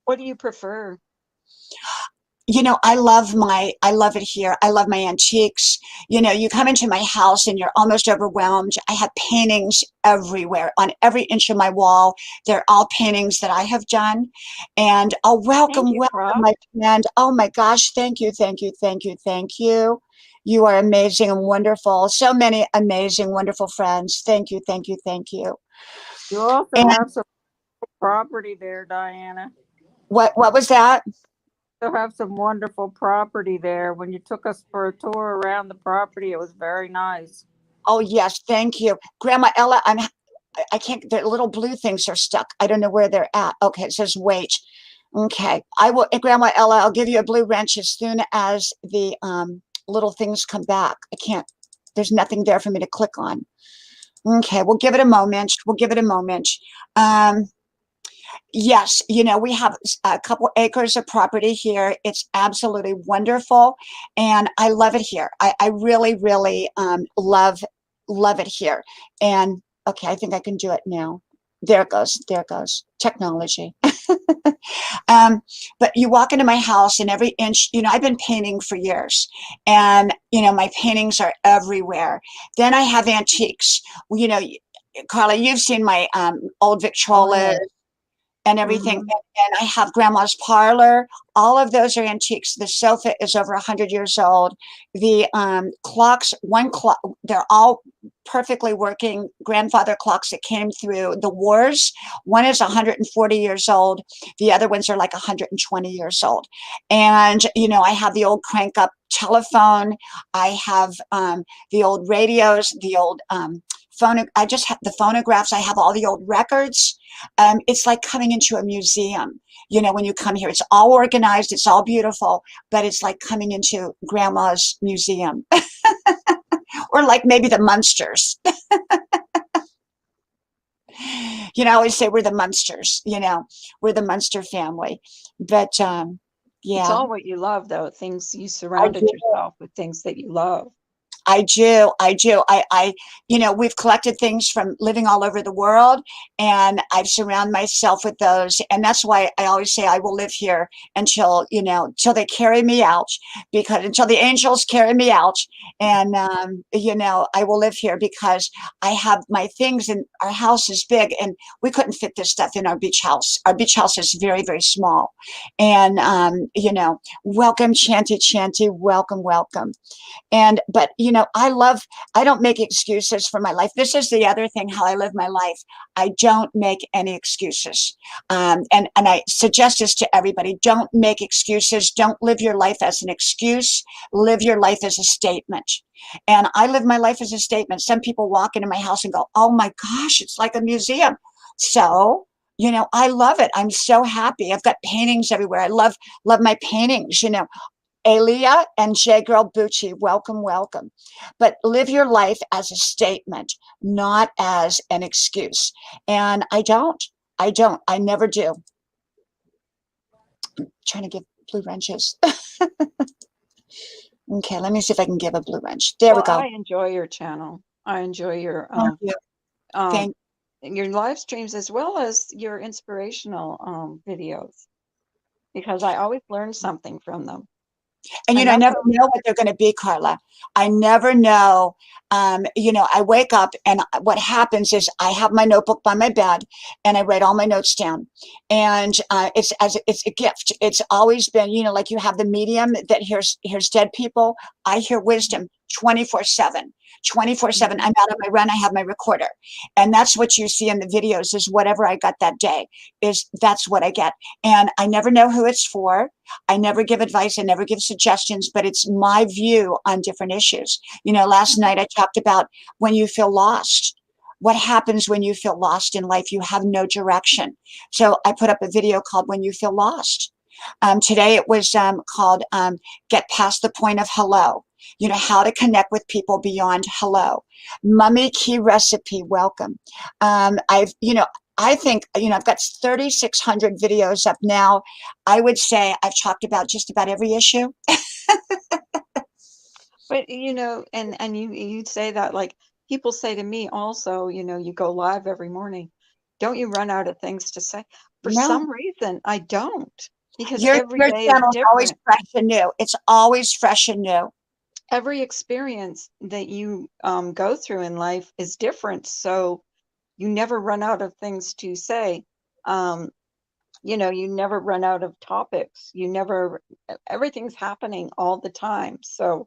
What do you prefer? You know, I love it here. I love my antiques. You know, you come into my house and you're almost overwhelmed. I have paintings everywhere on every inch of my wall. They're all paintings that I have done. And oh, welcome, you, welcome, Croc. my friend. Oh my gosh, thank you, thank you, thank you, thank you. You are amazing and wonderful. So many amazing, wonderful friends. Thank you, thank you, thank you. You also And have some property there, Diana. what was that? You have some wonderful property there. When you took us for a tour around the property, it was very nice. Oh yes, thank you. Grandma Ella, I can't, the little blue things are stuck. I don't know where they're at. Okay, it says wait. Okay, I will, Grandma Ella, I'll give you a blue wrench as soon as the little things come back. I can't, there's nothing there for me to click on. Okay, we'll give it a moment. We'll give it a moment. Um, yes, you know, we have a couple acres of property here. It's absolutely wonderful. And I love it here. I really, really love it here. And okay, I think I can do it now. There it goes. There it goes. Technology. um, but you walk into my house and every inch, you know, I've been painting for years and, you know, my paintings are everywhere. Then I have antiques. Well, you know, Carla, you've seen my old Oh, Victrolas yeah. and everything. Mhm. And I have grandma's parlor. All of those are antiques. The sofa is over 100 years old. The clocks, one clock, they're all perfectly working grandfather clocks that came through the wars. One is 140 years old. The other ones are like 120 years old. And, you know, I have the old crank up telephone. I have the old radios, the old phone. I just have the phonographs. I have all the old records. It's like coming into a museum. You know, when you come here, it's all organized, it's all beautiful, but it's like coming into grandma's museum. Or like maybe the Munsters. You know, I always say we're the Munsters, you know, we're the Munster family. But It's yeah, all what you love, though. Things you I surrounded do. yourself with things that you love. I do. I do. You know, we've collected things from living all over the world, and I've surrounded myself with those. And that's why I always say I will live here until, you know, till they carry me out, because until the angels carry me out. And, you know, I will live here because I have my things, and our house is big, and we couldn't fit this stuff in our beach house. Our beach house is very, very small. And, you know, welcome, Chanty Chanty. Welcome, welcome. And, but, you know, I don't make excuses for my life. This is the other thing, how I live my life. I don't make any excuses. And I suggest this to everybody. Don't make excuses. Don't live your life as an excuse. Live your life as a statement. And I live my life as a statement. Some people walk into my house and go, oh my gosh, it's like a museum. So, you know, I love it. I'm so happy. I've got paintings everywhere. I love my paintings, you know. Elia and J Girl Bucci, welcome, welcome. But live your life as a statement, not as an excuse. And I never do. I'm trying to give blue wrenches. Okay, let me see if I can give a blue wrench. There we Well, go. I enjoy your channel. I enjoy Thank you. um, Thank your live streams as well as your inspirational videos. because I always learn something from them. And, And I that's never how, know what they're going to be, Carla. I never know. I wake up and what happens is I have my notebook by my bed and I write all my notes down. And it's a gift. It's always been, like you have the medium that hears dead people. I hear wisdom 24/7. 24/7. I'm out on my run. I have my recorder. And that's what you see in the videos is whatever I got that day that's what I get. And I never know who it's for. I never give advice. I never give suggestions, but it's my view on different issues. Last night I talked about when you feel lost. What happens when you feel lost in life? You have no direction. So I put up a video called When You Feel Lost. Today it was called Get Past the Point of Hello. How to connect with people beyond hello. Mummy Key Recipe, welcome. I think, I've got 3,600 videos up now. I would say I've talked about just about every issue. but and you say that, like, people say to me also, you go live every morning. Don't you run out of things to say? For No, some reason, I don't, because your every day is channel is always different. fresh and new. It's always fresh and new. Every experience that you go through in life is different. So you never run out of things to say. You never run out of topics. Everything's happening all the time. So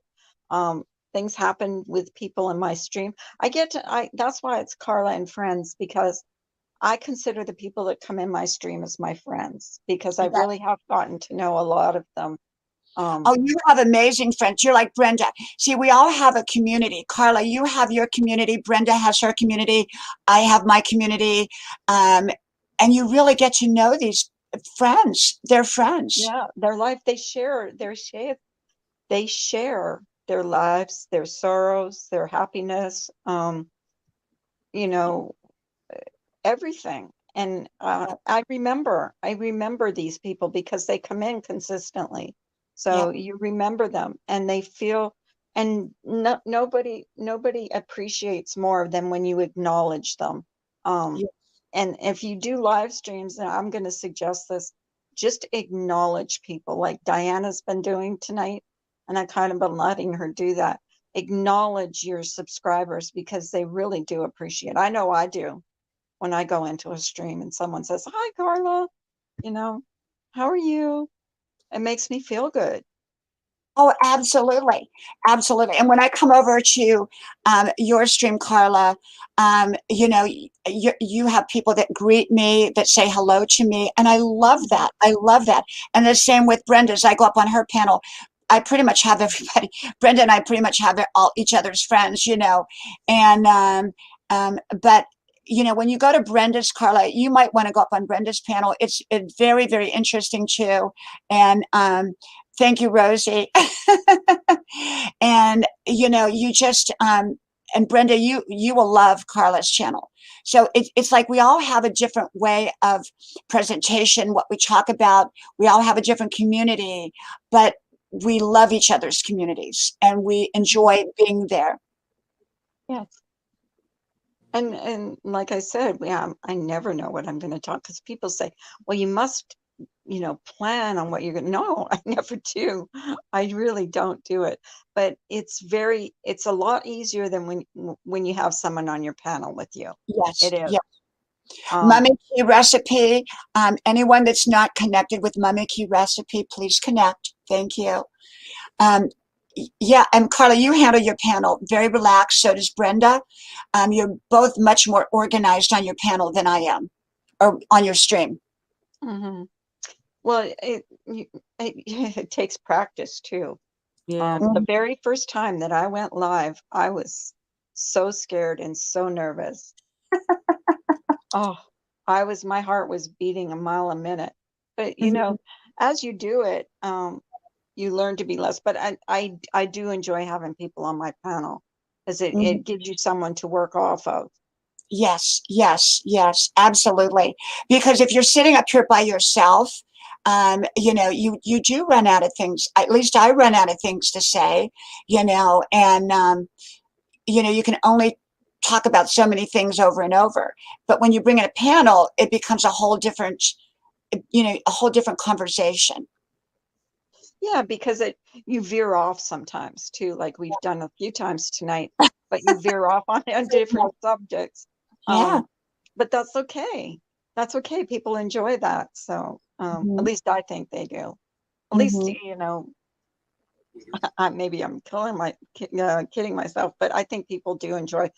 things happen with people in my stream. That's why it's Carla and Friends, because I consider the people that come in my stream as my friends, because I Yeah. really have gotten to know a lot of them. Oh, you have amazing friends. You're like Brenda. See, we all have a community. Carla, you have your community. Brenda has her community. I have my community. And you really get to know these friends. They're friends. Yeah, their life, they share their lives, their sorrows, their happiness, you know, everything. And I remember these people because they come in consistently. Yeah. So you remember them, and they feel, and nobody appreciates more than when you acknowledge them. Yeah. And if you do live streams, and I'm going to suggest this, just acknowledge people like Diana's been doing tonight. And I kind of been letting her do that. Acknowledge your subscribers, because they really do appreciate it. I know I do. When I go into a stream and someone says, "Hi, Carla, how are you?" It makes me feel good. Oh, absolutely. Absolutely. And when I come over to your stream, Carla, you have people that greet me, that say hello to me. And I love that. I love that. And the same with Brenda's. I go up on her panel. I pretty much have everybody. Brenda and I pretty much have all each other's friends, and but when you go to Brenda's, Carla, you might want to go up on Brenda's panel. It's very, very interesting too. And thank you, Rosie. And you just and Brenda, you will love Carla's channel. So it's like we all have a different way of presentation, what we talk about. We all have a different community, but we love each other's communities and we enjoy being there. Yes. And like I said, I never know what I'm going to talk, because people say, "Well, you must, plan on what you're going to." No, I never do. I really don't do it. But it's a lot easier than when you have someone on your panel with you. Yes. It is. Yeah. Um, Mummy Key Recipe. Anyone that's not connected with Mummy Key Recipe, please connect. Thank you. Yeah, and Carla, you handle your panel very relaxed. So does Brenda. You're both much more organized on your panel than I am, or on your stream. mhm. Well, it takes practice too. Yeah. The very first time that I went live, I was so scared and so nervous. Oh, my heart was beating a mile a minute. But as you do it, you learn to be less. But I do enjoy having people on my panel, because it gives you someone to work off of. Yes, yes, yes, absolutely. Because if you're sitting up here by yourself, you do run out of things. At least I run out of things to say, and you can only talk about so many things over and over. But when you bring in a panel, it becomes a whole different a whole different conversation. Yeah, because you veer off sometimes too, like we've done a few times tonight, but you veer off on different subjects. Yeah. But that's okay. That's okay. People enjoy that. So at least I think they do. At least, maybe I'm kidding myself, but I think people do enjoy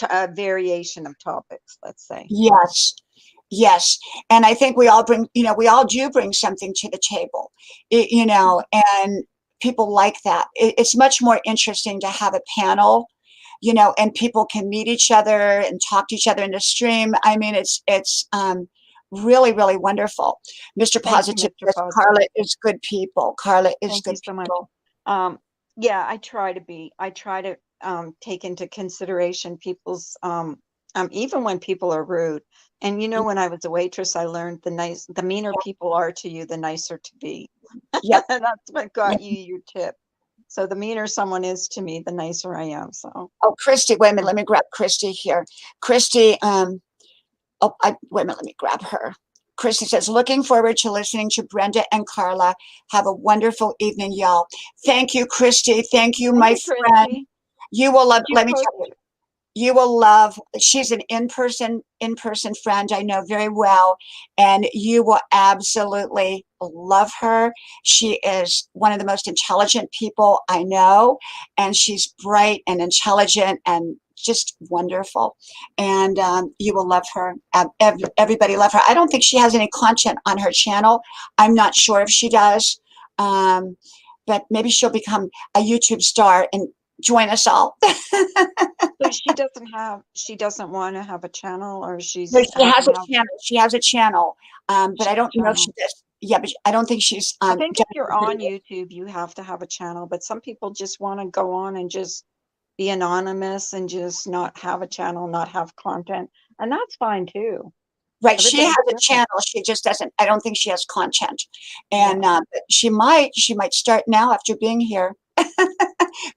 a variation of topics, let's say. Yes. Yes. And I think we all do bring something to the table, and people like that. It's much more interesting to have a panel, and people can meet each other and talk to each other in the stream. I mean, it's really, really wonderful. Mr. Thank you, Positive Mr. says Positive. Carla is good people. Carla is Thank good you so much. people. Yeah, I try to take into consideration people's even when people are rude. And when I was a waitress, I learned the meaner people are to you, the nicer to be. Yep. And that's what got you your tip. So the meaner someone is to me, the nicer I am. So. Oh, Christie, wait a minute. Let me grab Christie here. Christie, wait a minute. Let me grab her. Christie says, looking forward to listening to Brenda and Carla. Have a wonderful evening, y'all. Thank you, Christie. Thank you, my friend. Christie. You will love, Did you let me post- tell you, you will love, she's an in-person friend I know very well, and you will absolutely love her. She is one of the most intelligent people I know, and she's bright and intelligent and just wonderful. And you will love her. Everybody love her. I don't think she has any content on her channel. I'm not sure if she does, but maybe she'll become a YouTube star and join us all. So she doesn't want to have a channel, or she has a channel. She has a channel, but I don't know if she does. Yeah, but I don't think she's. I think if you're on YouTube, you have to have a channel. But some people just want to go on and just be anonymous and just not have a channel, not have content, and that's fine too. Right, she has a channel. She just doesn't. I don't think she has content, and but she might start now after being here.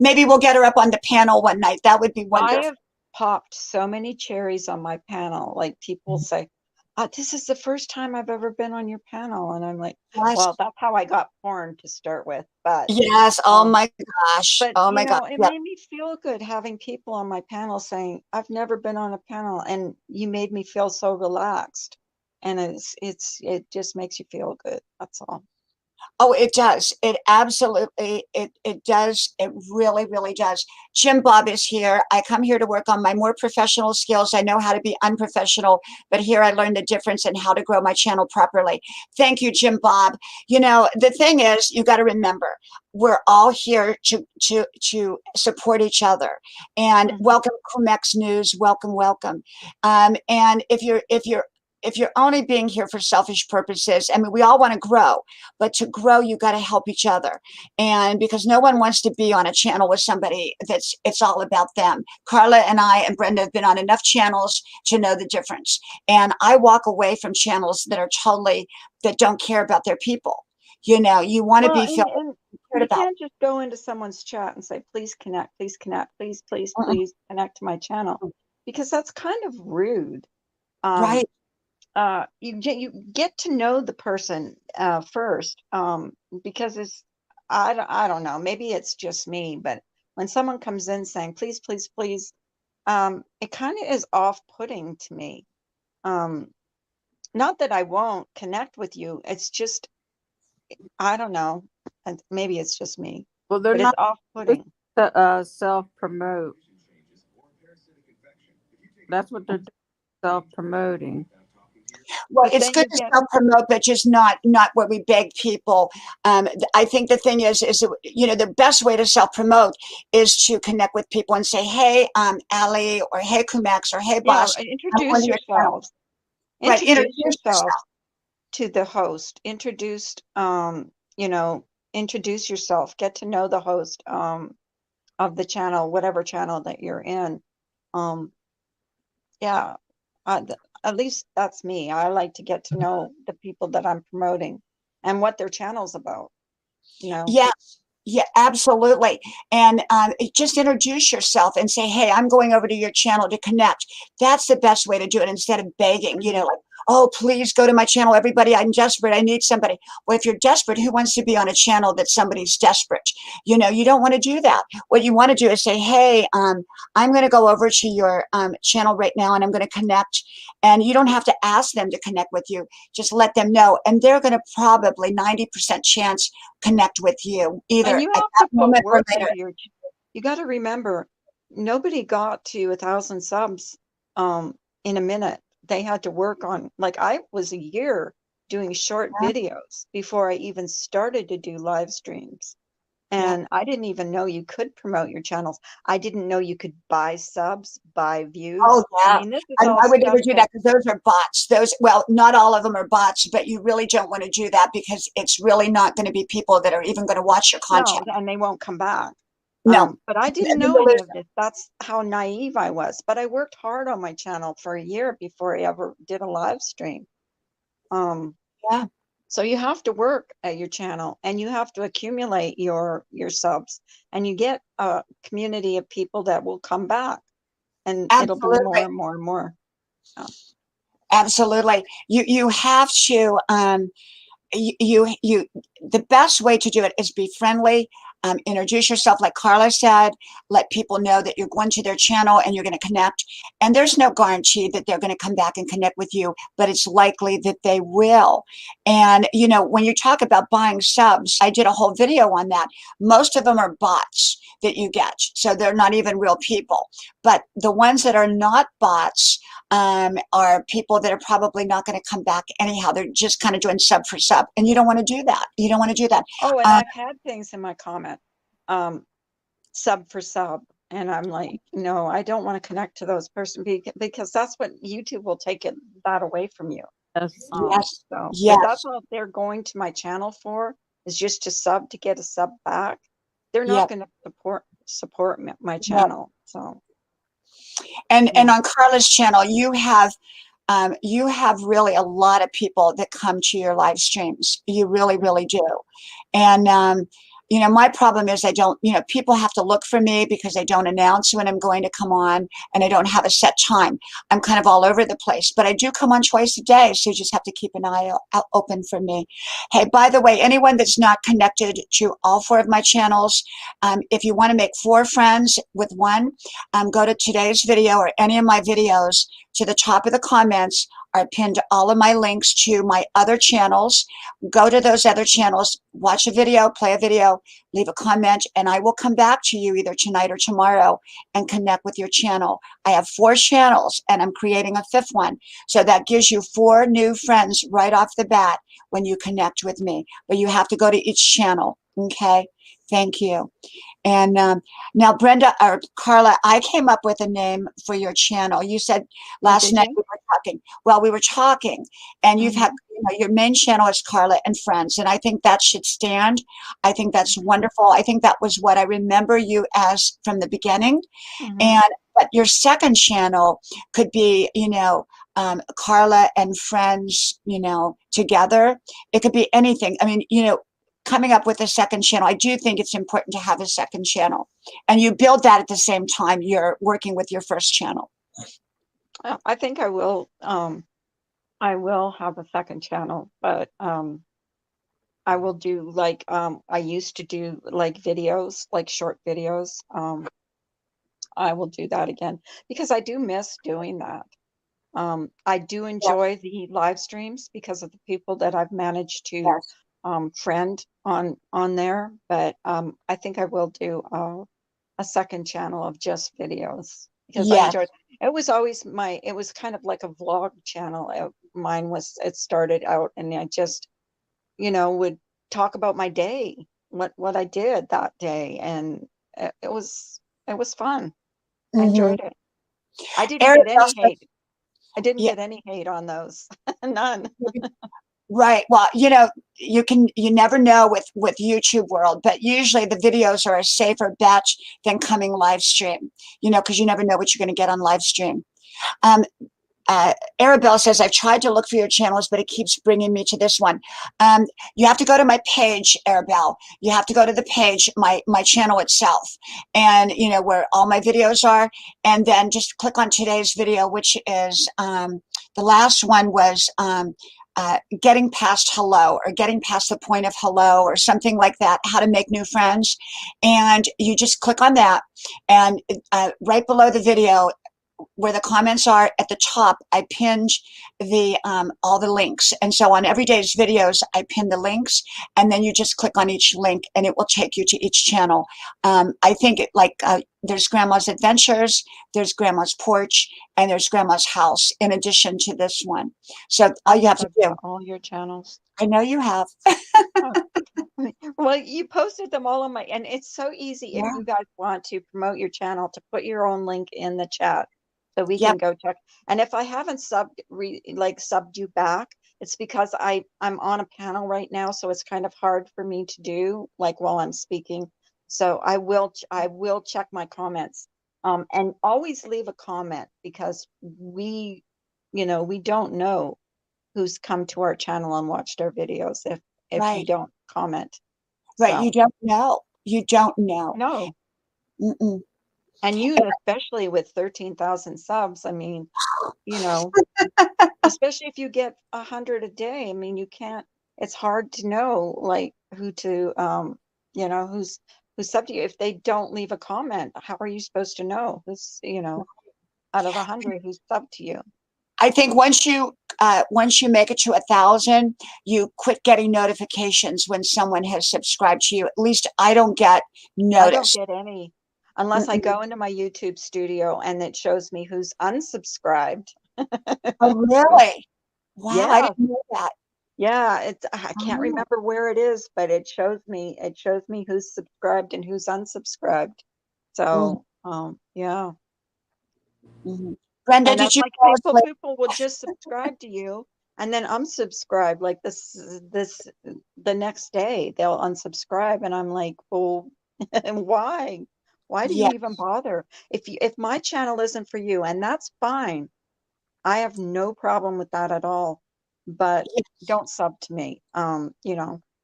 Maybe we'll get her up on the panel one night. That would be wonderful. I have popped so many cherries on my panel. Like people say, this is the first time I've ever been on your panel. And I'm like, well, that's how I got porn to start with. But yes, oh my gosh. But oh my gosh. It made me feel good having people on my panel saying, I've never been on a panel, and you made me feel so relaxed. And it just makes you feel good. That's all. Oh, it does. It absolutely, it does. It really, really does. Jim Bob is here. I come here to work on my more professional skills. I know how to be unprofessional, but here I learned the difference in how to grow my channel properly. Thank you, Jim Bob. The thing is, you got to remember, we're all here to support each other. And welcome, Comex News. Welcome, welcome. And if you're only being here for selfish purposes, I mean, we all want to grow, but to grow, you got to help each other. And because no one wants to be on a channel with somebody it's all about them. Carla and I and Brenda have been on enough channels to know the difference. And I walk away from channels that don't care about their people. You want to be cared about. You can't just go into someone's chat and say, please connect, please connect to my channel, because that's kind of rude. Right. You get to know the person first, because I don't know, maybe it's just me, but when someone comes in saying please, it kind of is off-putting to me. Not that I won't connect with you, it's just, I don't know, and maybe it's just me. Well, they're not off-putting. Self-promote. That's what they're doing, self-promoting. Well, it's good to self-promote, but just not where we beg people. I think the thing is the best way to self-promote is to connect with people and say, hey, Ali, or hey, Kumex, or hey, boss. Introduce yourselves. Right, introduce yourself to the host. Introduce yourself. Get to know the host of the channel, whatever channel that you're in. At least that's me. I like to get to know the people that I'm promoting and what their channel's about. Yes. Yeah, absolutely. And just introduce yourself and say, hey, I'm going over to your channel to connect. That's the best way to do it, instead of begging, like, oh, please go to my channel. Everybody, I'm desperate. I need somebody. Well, if you're desperate, who wants to be on a channel that somebody's desperate? You know, you don't want to do that. What you want to do is say, hey, I'm going to go over to your channel right now and I'm going to connect. And you don't have to ask them to connect with you. Just let them know. And they're going to probably 90% chance connect with you either And you at have that to put moment or work later. into your, you got to remember, nobody got to 1,000 subs in a minute. They had to work on, like I was a year doing short videos before I even started to do live streams. And I didn't even know you could promote your channels. I didn't know you could buy subs, buy views. Oh, yeah. I mean, this is all I would stuff never do that because those are bots. Well, not all of them are bots, but you really don't want to do that because it's really not going to be people that are even going to watch your content. no, and they won't come back. No. But I didn't know any of this. That's how naive I was. But I worked hard on my channel for a year before I ever did a live stream. Yeah. So you have to work at your channel and you have to accumulate your subs, and you get a community of people that will come back, and it'll be more and more and more. So. Absolutely. You have to the best way to do it is be friendly, introduce yourself like Carla said, let people know that you're going to their channel and you're going to connect, and there's no guarantee that they're going to come back and connect with you, but it's likely that they will. And you know, when you talk about buying subs, I did a whole video on that. Most of them are bots that you get, so they're not even real people, but the ones that are not bots are people that are probably not going to come back anyhow. They're just kind of doing sub for sub, and you don't want to do that. You don't want to do that. Oh, and I've had things in my comment, sub for sub, and I'm like, no, I don't want to connect to those person because that's what YouTube will take that away from you. Yes. So Yes. if that's all they're going to my channel for, is just to sub to get a sub back, they're not going to support my channel. So. And on Carla's channel, you have really a lot of people that come to your live streams. You really, really do. And you know, my problem is I don't, you know, people have to look for me because I don't announce when I'm going to come on, and I don't have a set time. I'm kind of all over the place, but I do come on twice a day, so you just have to keep an eye out open for me. Hey, by the way, anyone that's not connected to all 4 of my channels, if you want to make 4 friends with one, go to today's video or any of my videos. To the top of the comments are pinned all of my links to my other channels. Go to those other channels, watch a video, play a video, leave a comment, and I will come back to you either tonight or tomorrow and connect with your channel. I have 4 channels and I'm creating a 5th one. So that gives you 4 new friends right off the bat when you connect with me. But you have to go to each channel. Okay? Thank you. And now, Brenda or Carla, I came up with a name for your channel. You said last night we were talking. Well, we were talking, and you've had, you know, your main channel is Carla and Friends, and I think that should stand. I think that's wonderful. I think that was what I remember you as from the beginning. But your second channel could be, you know, Carla and Friends, you know, together. It could be anything. I mean, you know, coming up with a second channel, I do think it's important to have a second channel, and you build that at the same time you're working with your first channel. I think I will have a second channel, but I will do like I used to do, like videos, like short videos. I will do that again because I do miss doing that. I do enjoy the live streams because of the people that I've managed to friend on there, but I think I will do a second channel of just videos because I enjoyed it. Was always it was kind of like a vlog channel. It started out, and I just, you know, would talk about my day, what I did that day, and it was fun. I enjoyed it. I didn't get any hate. I didn't get any hate on those. None. Right. Well, you know, you never know with YouTube world, but usually the videos are a safer bet than coming live stream, you know, because you never know what you're going to get on live stream. Arabelle says, I've tried to look for your channels, but it keeps bringing me to this one. You have to go to my page, Arabelle. You have to go to the page, my channel itself, and you know where all my videos are, and then just click on today's video, which is the last one was getting past hello, or getting past the point of hello, or something like that, how to make new friends. And you just click on that, and right below the video where the comments are at the top, I pinned the all the links. And so on every day's videos, I pin the links, and then you just click on each link and it will take you to each channel. I think there's Grandma's Adventures, there's Grandma's Porch, and there's Grandma's House in addition to this one. So all you have to do. All your channels. I know you have. Well, you posted them all on my, and it's so easy Yeah. if you guys want to promote your channel to put your own link in the chat so we Yep. can go check. And if I haven't subbed you back, it's because I'm on a panel right now, so it's kind of hard for me to do like while I'm speaking. So I will check my comments. And always leave a comment, because we don't know who's come to our channel and watched our videos if you Right. don't comment. Right. So, You don't know. You don't know. no. Mm-mm. And you, especially with 13,000 subs, I mean, especially if you get 100 a day, I mean, it's hard to know like who to, who's sub to you. If they don't leave a comment, how are you supposed to know who's, out of 100 who's sub to you? I think once you make it to 1,000, you quit getting notifications when someone has subscribed to you. At least I don't get notice. I don't get any unless I go into my YouTube studio and it shows me who's unsubscribed. Oh, really? Wow, I Yeah. didn't know that. Yeah, I can't Oh. remember where it is, but it shows me who's subscribed and who's unsubscribed. So, yeah. Mhm. Brenda, And did it's you like fall asleep? people will just subscribe to you and then unsubscribe like the next day they'll unsubscribe, and I'm like, well, why? Why do you Yeah. even bother? If my channel isn't for you, and that's fine. I have no problem with that at all. But don't sub to me.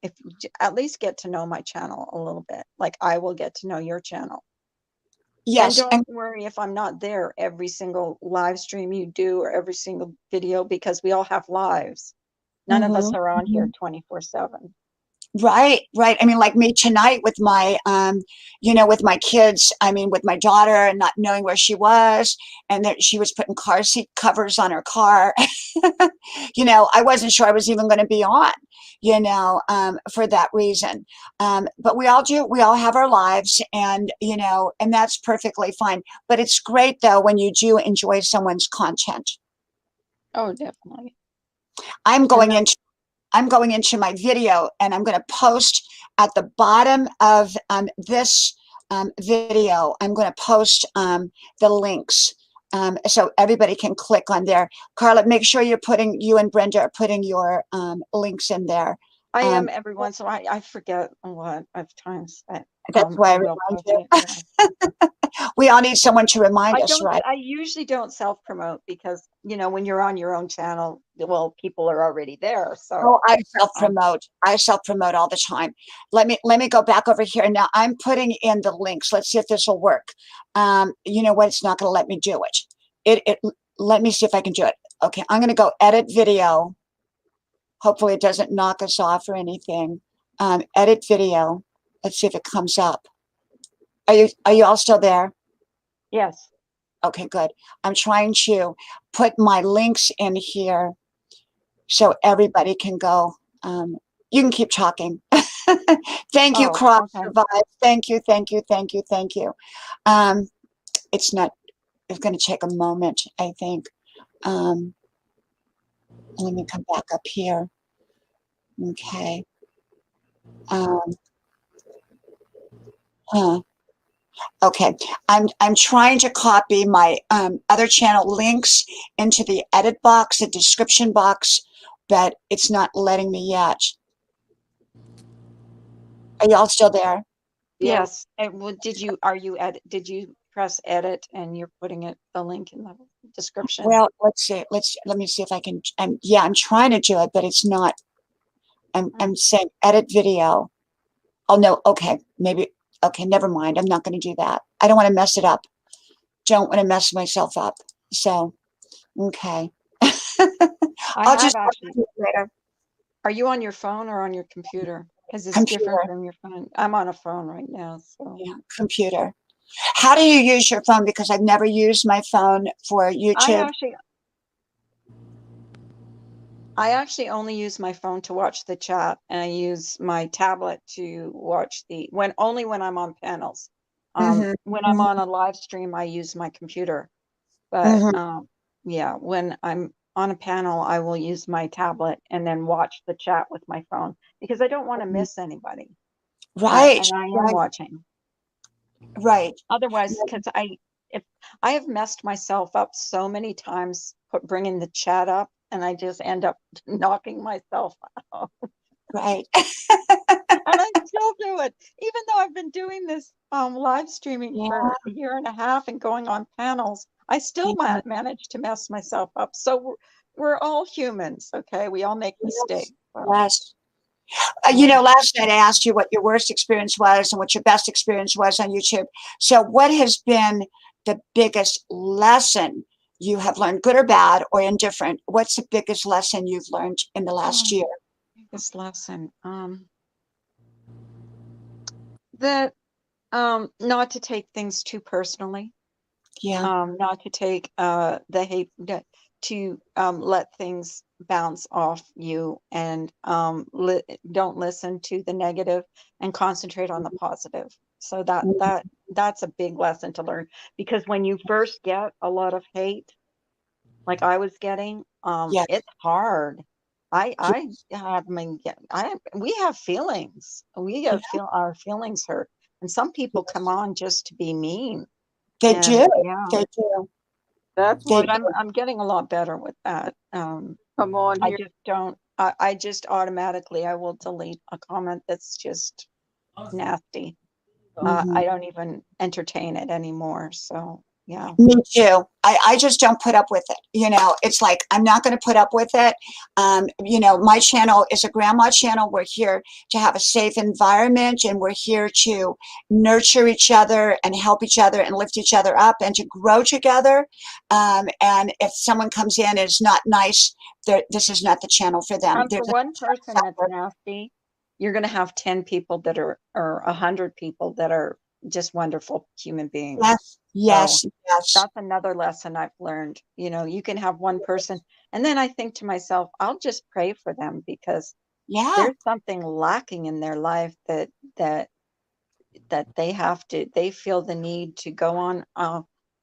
If at least get to know my channel a little bit, like I will get to know your channel. Yes. And don't worry if I'm not there every single live stream you do or every single video, because we all have lives. None of us are on here 24/7. Right. I mean, like me tonight with my, with my kids, I mean, with my daughter and not knowing where she was, and that she was putting car seat covers on her car. I wasn't sure I was even going to be on, for that reason. But we all do, we all have our lives, and, and that's perfectly fine. But it's great though, when you do enjoy someone's content. Oh, definitely. I'm going into my video, and I'm going to post at the bottom of this video. I'm going to post the links so everybody can click on there. Carla, make sure you and Brenda are putting your links in there. I am every once in a while. I forget a lot of times. That's why I will remind post you. it, yeah. We all need someone to remind us, right? I usually don't self-promote because, when you're on your own channel, well, people are already there. So Oh, I self-promote all the time. Let me go back over here. Now I'm putting in the links. Let's see if this will work. You know what? It's not going to let me do it. Let me see if I can do it. Okay, I'm going to go edit video. Hopefully it doesn't knock us off or anything. Edit video. Let's see if it comes up. Are you all still there? yes. Okay, good. I'm trying to put my links in here so everybody can go. You can keep talking. Thank you, Cross Okay. Survive. Thank you. It's going to take a moment, I think. Let me come back up here. Okay. Okay, I'm trying to copy my other channel links into the edit box, the description box, but it's not letting me yet. Are y'all still there? Yes. And did you press edit and you're putting the link in the description. Well, let's see. Let me see if I can. Yeah, I'm trying to do it, but it's not. I'm saying edit video. Oh no. Okay, maybe. Okay, never mind. I'm not going to do that. I don't want to mess it up. Don't want to mess myself up. So, okay. I'll just actually. do it later. Are you on your phone or on your computer? Because it's Computer. different from your phone. I'm on a phone right now, so. Yeah, computer. How do you use your phone? Because I've never used my phone for YouTube. I actually only use my phone to watch the chat, and I use my tablet to watch only when I'm on panels. When I'm on a live stream, I use my computer. But yeah, when I'm on a panel, I will use my tablet and then watch the chat with my phone because I don't want to miss anybody. Right. And I am watching. Right. Otherwise, because if I have messed myself up so many times bringing the chat up, and I just end up knocking myself out. Right. And I still do it, even though I've been doing this live streaming for a year and a half and going on panels. I still manage to mess myself up. So we're all humans, okay? We all make mistakes. Yes. You know, last night I asked you what your worst experience was and what your best experience was on YouTube. So what has been the biggest lesson you have learned, good or bad or indifferent? What's the biggest lesson you've learned in the last year? Biggest lesson, that not to take things too personally. Yeah. Not to take the hate, to let things bounce off you, and don't listen to the negative and concentrate on the positive. So that's a big lesson to learn, because when you first get a lot of hate, like I was getting, it's hard. We have feelings. Our feelings hurt, and some people come on just to be mean. They do. Yeah. They do. That's what I'm getting a lot better with that. Come on here. I just automatically, I will delete a comment that's just nasty. I don't even entertain it anymore. So yeah. Me too. I just don't put up with it. You know, it's like, I'm not going to put up with it. You know, my channel is a grandma channel. We're here to have a safe environment, and we're here to nurture each other and help each other and lift each other up and to grow together. And if someone comes in and is not nice, this is not the channel for them. For one person that's nasty, you're going to have 10 people that are, or 100 people that are just wonderful human beings. Yes, yes, yes. That's another lesson I've learned. You know, you can have one person, and then I think to myself, I'll just pray for them, because there's something lacking in their life that they feel the need to go on.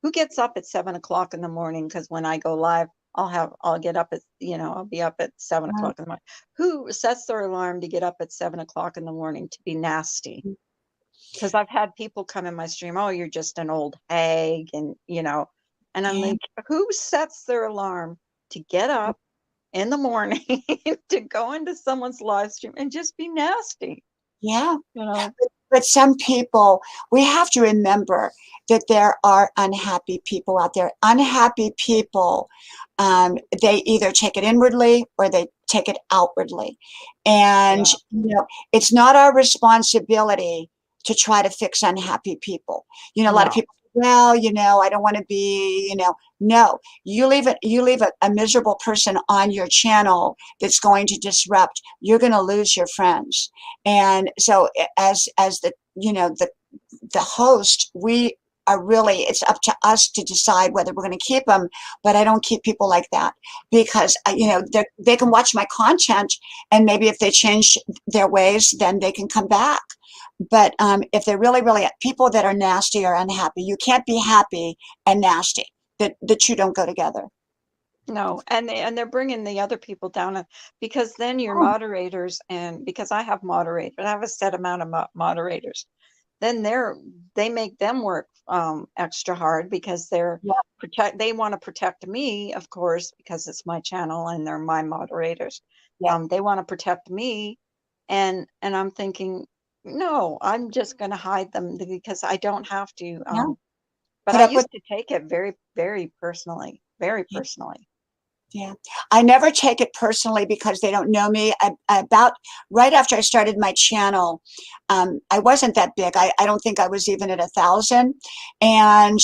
Who gets up at 7 o'clock in the morning? Because when I go live, I'll get up at, I'll be up at 7 o'clock in the morning. Who sets their alarm to get up at 7 o'clock in the morning to be nasty? Because I've had people come in my stream, oh, you're just an old hag, and and I'm like, who sets their alarm to get up in the morning to go into someone's live stream and just be nasty? Yeah. But some people, we have to remember that there are unhappy people out there. Unhappy people, they either take it inwardly or they take it outwardly. And, it's not our responsibility to try to fix unhappy people. A lot of people, well, I don't want to be, no, you leave a miserable person on your channel that's going to disrupt, you're going to lose your friends. And so as the, the host, we are really, it's up to us to decide whether we're going to keep them. But I don't keep people like that, because, they can watch my content, and maybe if they change their ways, then they can come back. But if they're really, really people that are nasty or unhappy, you can't be happy and nasty. The two don't go together. No, and they're bringing the other people down, because then your moderators, and because I have moderators, I have a set amount of moderators, then they make them work extra hard, because they want to protect me, of course, because it's my channel and they're my moderators. They want to protect me, and I'm thinking, no, I'm just going to hide them, because I don't have to. But put I up with. used to take it very, very personally, very personally. Yeah, I never take it personally because they don't know me. About right after I started my channel, I wasn't that big. I don't think I was even at 1,000. And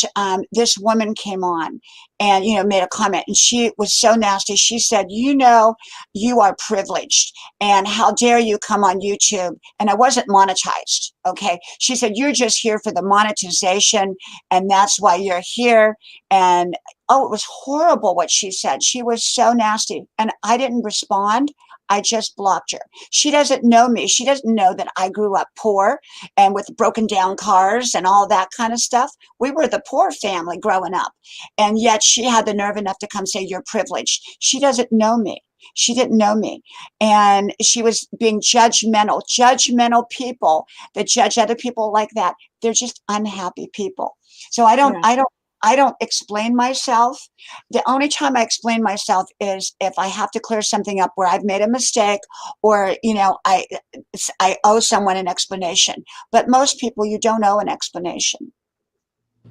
this woman came on and, made a comment, and she was so nasty. She said, you are privileged, and how dare you come on YouTube? And I wasn't monetized. Okay. She said, you're just here for the monetization, and that's why you're here. And oh, it was horrible what she said. She was so nasty. And I didn't respond. I just blocked her. She doesn't know me. She doesn't know that I grew up poor and with broken down cars and all that kind of stuff. We were the poor family growing up. And yet she had the nerve enough to come say, you're privileged. She doesn't know me. She didn't know me. And she was being judgmental. Judgmental people that judge other people like that, they're just unhappy people. So I don't explain myself. The only time I explain myself is if I have to clear something up where I've made a mistake, or I owe someone an explanation. But most people, you don't owe an explanation.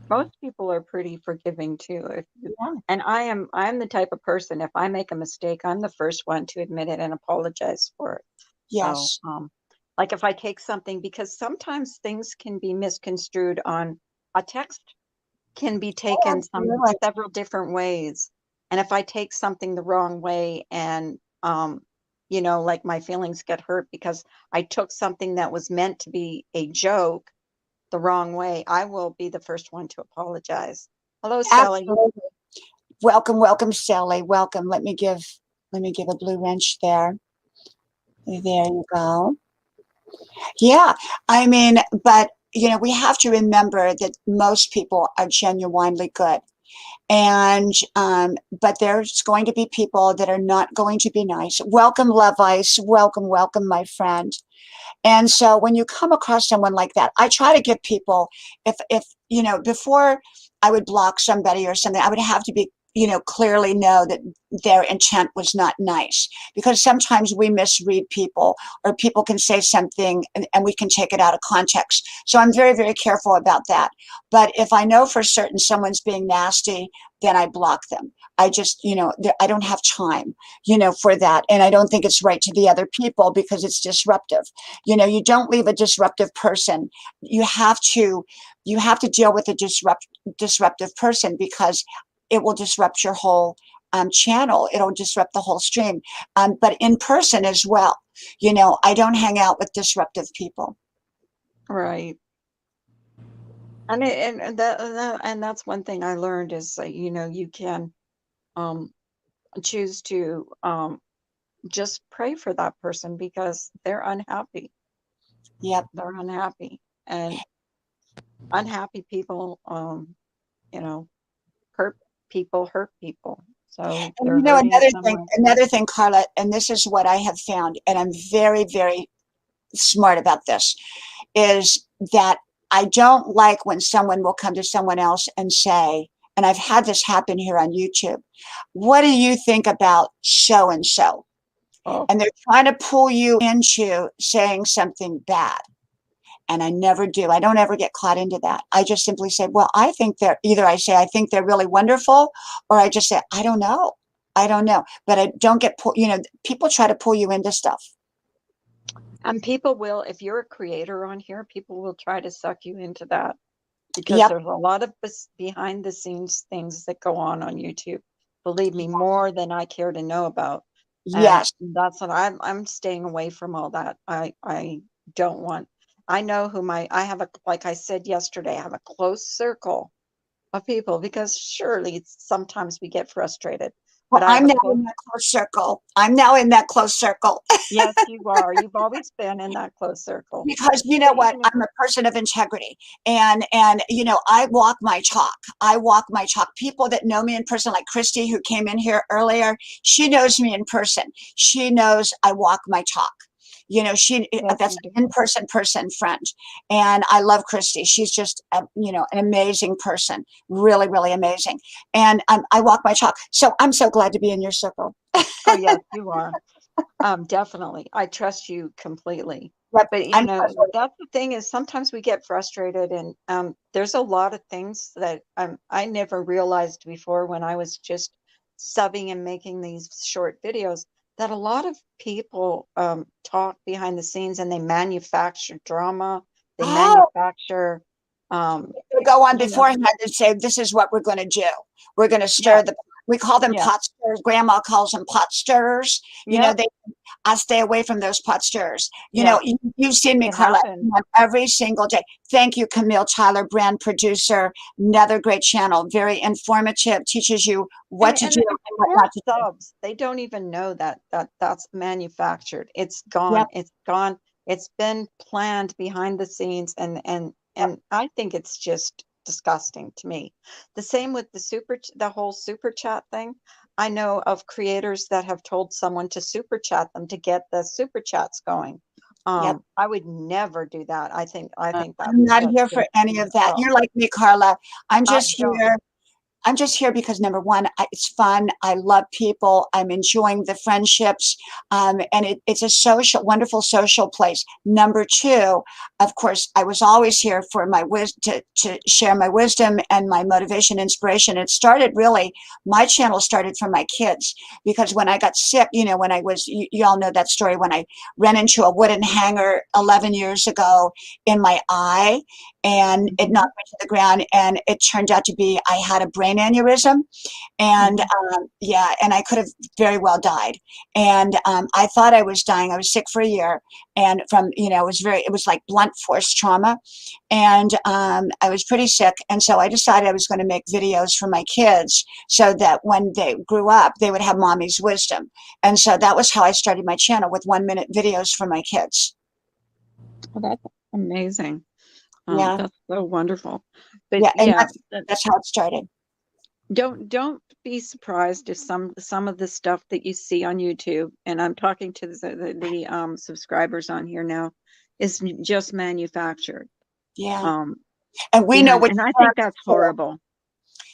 Most people are pretty forgiving too. Yeah. And I'm the type of person, if I make a mistake, I'm the first one to admit it and apologize for it. Yes. So, like if I take something, because sometimes things can be misconstrued on a text, can be taken Absolutely. several different ways. And if I take something the wrong way and, like my feelings get hurt because I took something that was meant to be a joke the wrong way, I will be the first one to apologize. Hello, Sally. Absolutely. Welcome, Sally. Welcome. Let me give a blue wrench there. There you go. Yeah, I mean, but we have to remember that most people are genuinely good. And but there's going to be people that are not going to be nice. Welcome, Love Ice. Welcome, my friend. And so when you come across someone like that, I try to give people, if before I would block somebody or something, I would have to be, clearly know that their intent was not nice, because sometimes we misread people, or people can say something and we can take it out of context. So I'm very, very careful about that. But if I know for certain someone's being nasty, then I block them. I just, I don't have time, for that. And I don't think it's right to the other people because it's disruptive. You don't leave a disruptive person. You have to deal with a disruptive person, because it will disrupt your whole channel. It'll disrupt the whole stream. But in person as well, I don't hang out with disruptive people. Right. And that's one thing I learned is that, you can choose to just pray for that person because they're unhappy. Yep. They're unhappy, and unhappy people, hurt hurt people. So And they're hurting another somewhere. thing, Carla, and this is what I have found, and I'm very, very smart about this, is that I don't like when someone will come to someone else and say, and I've had this happen here on YouTube, what do you think about so and so? Oh, And they're trying to pull you into saying something bad. And I never do. I don't ever get caught into that. I just simply say, well, I think I say, I think they're really wonderful, or I just say, I don't know. I don't know. But I don't get, people try to pull you into stuff. and people will, if you're a creator on here, people will try to suck you into that, because Yep. there's a lot of behind the scenes things that go on YouTube. Believe me, more than I care to know about. Yes. And that's what I'm staying away from all that. I don't want. I know who I have like I said yesterday, I have a close circle of people, because surely sometimes we get frustrated. Well, But I have I'm a now close. in that close circle. I'm now in that close circle. Yes, you are. You've always been in that close circle. Because you know what, I'm a person of integrity, and I walk my talk. People that know me in person, like Christie, who came in here earlier, she knows me in person. She knows I walk my talk. That's an in-person friend, and I love Christie. She's just an amazing person, really, really amazing. And I walk my talk, so I'm so glad to be in your circle. Oh yes, you are. Definitely. I trust you completely. Yep, But you I'm know, that's the thing is sometimes we get frustrated and there's a lot of things that I never realized before when I was just subbing and making these short videos that a lot of people talk behind the scenes and they manufacture drama, they oh, manufacture they go on you know, beforehand and say, this is what we're going to do. We're going to yeah, stir we call them yeah, pot stirrers. Grandma calls them pot stirrers. You know, yep, I stay away from those pot stirrers. You yeah, know, you've seen me, it Carla, happened. every single day. Thank you, Camille Tyler, brand producer. Another great channel, very informative, teaches you what to And do and what our not to do. subs, they don't even know that's manufactured. It's gone. Yep, It's gone. It's been planned behind the scenes, and I think it's just disgusting to me. The same with the whole super chat thing. I know of creators that have told someone to super chat them to get the super chats going. yep. I would never do that. I think I'm not that's here for just any of that. oh, You're like me, Carla. I'm I just don't. here. I'm just here because number one, it's fun. I love people. I'm enjoying the friendships. And it's a wonderful social place. Number two, of course, I was always here for my wisdom, to share my wisdom and my motivation, inspiration. It started really, my channel started from my kids because when I got sick, you know, when I was, you all know that story, when I ran into a wooden hanger 11 years ago in my eye, and it Mhm, knocked me to the ground, and it turned out to be I had a brain aneurysm, and mhm. yeah, and I could have very well died, and I thought I was dying. I was sick for a year, and from, you know, it was like blunt force trauma, and I was pretty sick, and so I decided I was going to make videos for my kids so that when they grew up they would have mommy's wisdom, and so that was how I started my channel, with 1 minute videos for my kids. Well, that's amazing. Yeah, That's so wonderful. But yeah, and yeah, that's how it started. don't be surprised if some of the stuff that you see on YouTube, and I'm talking to the subscribers on here now, is just manufactured. Yeah, Um, and we know behind, which and I think channels that's too. horrible.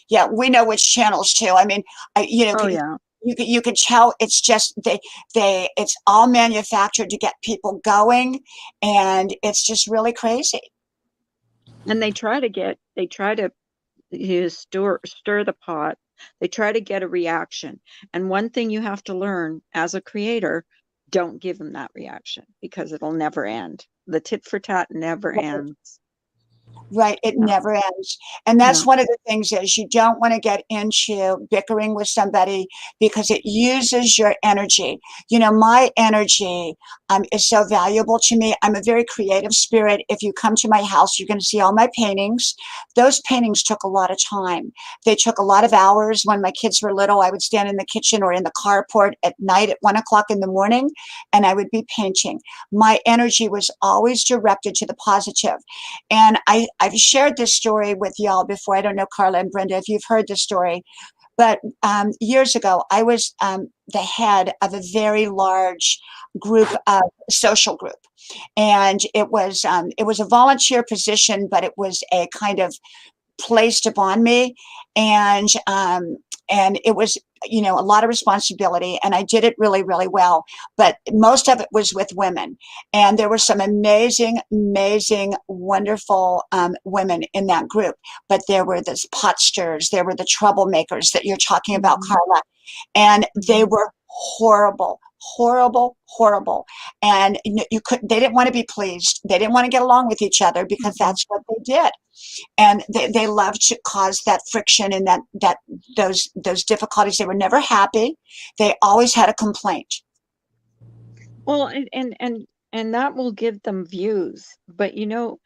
Yeah, we know which channels too. I mean, you know, Oh yeah, you could tell it's just it's all manufactured to get people going, and it's just really crazy. and they try to stir the pot. They try to get a reaction. And one thing you have to learn as a creator, don't give them that reaction because it'll never end. The tit for tat never ends. Right, it No, never ends. And that's no. one of the things, is you don't want to get into bickering with somebody because it uses your energy. You know, my energy is so valuable to me. I'm a very creative spirit. If you come to my house, you're going to see all my paintings. Those paintings took a lot of time. They took a lot of hours. When my kids were little, I would stand in the kitchen or in the carport at night at 1 o'clock in the morning, and I would be painting. My energy was always directed to the positive. And I've shared this story with y'all before. I don't know, Carla and Brenda, if you've heard this story, but years ago, I was the head of a very large group, social group. And it was a volunteer position, but it was a kind of placed upon me, and it was, you know, a lot of responsibility, and I did it really, really well, but most of it was with women, and there were some amazing, wonderful women in that group, but there were the pot stirrers, there were the troublemakers that you're talking about, Mhm, Carla, and they mhm, were horrible, and you could they didn't want to be pleased, they didn't want to get along with each other because mhm. that's what they did, and they love to cause that friction and those difficulties. They were never happy. They always had a complaint. Well, and that will give them views. But you know,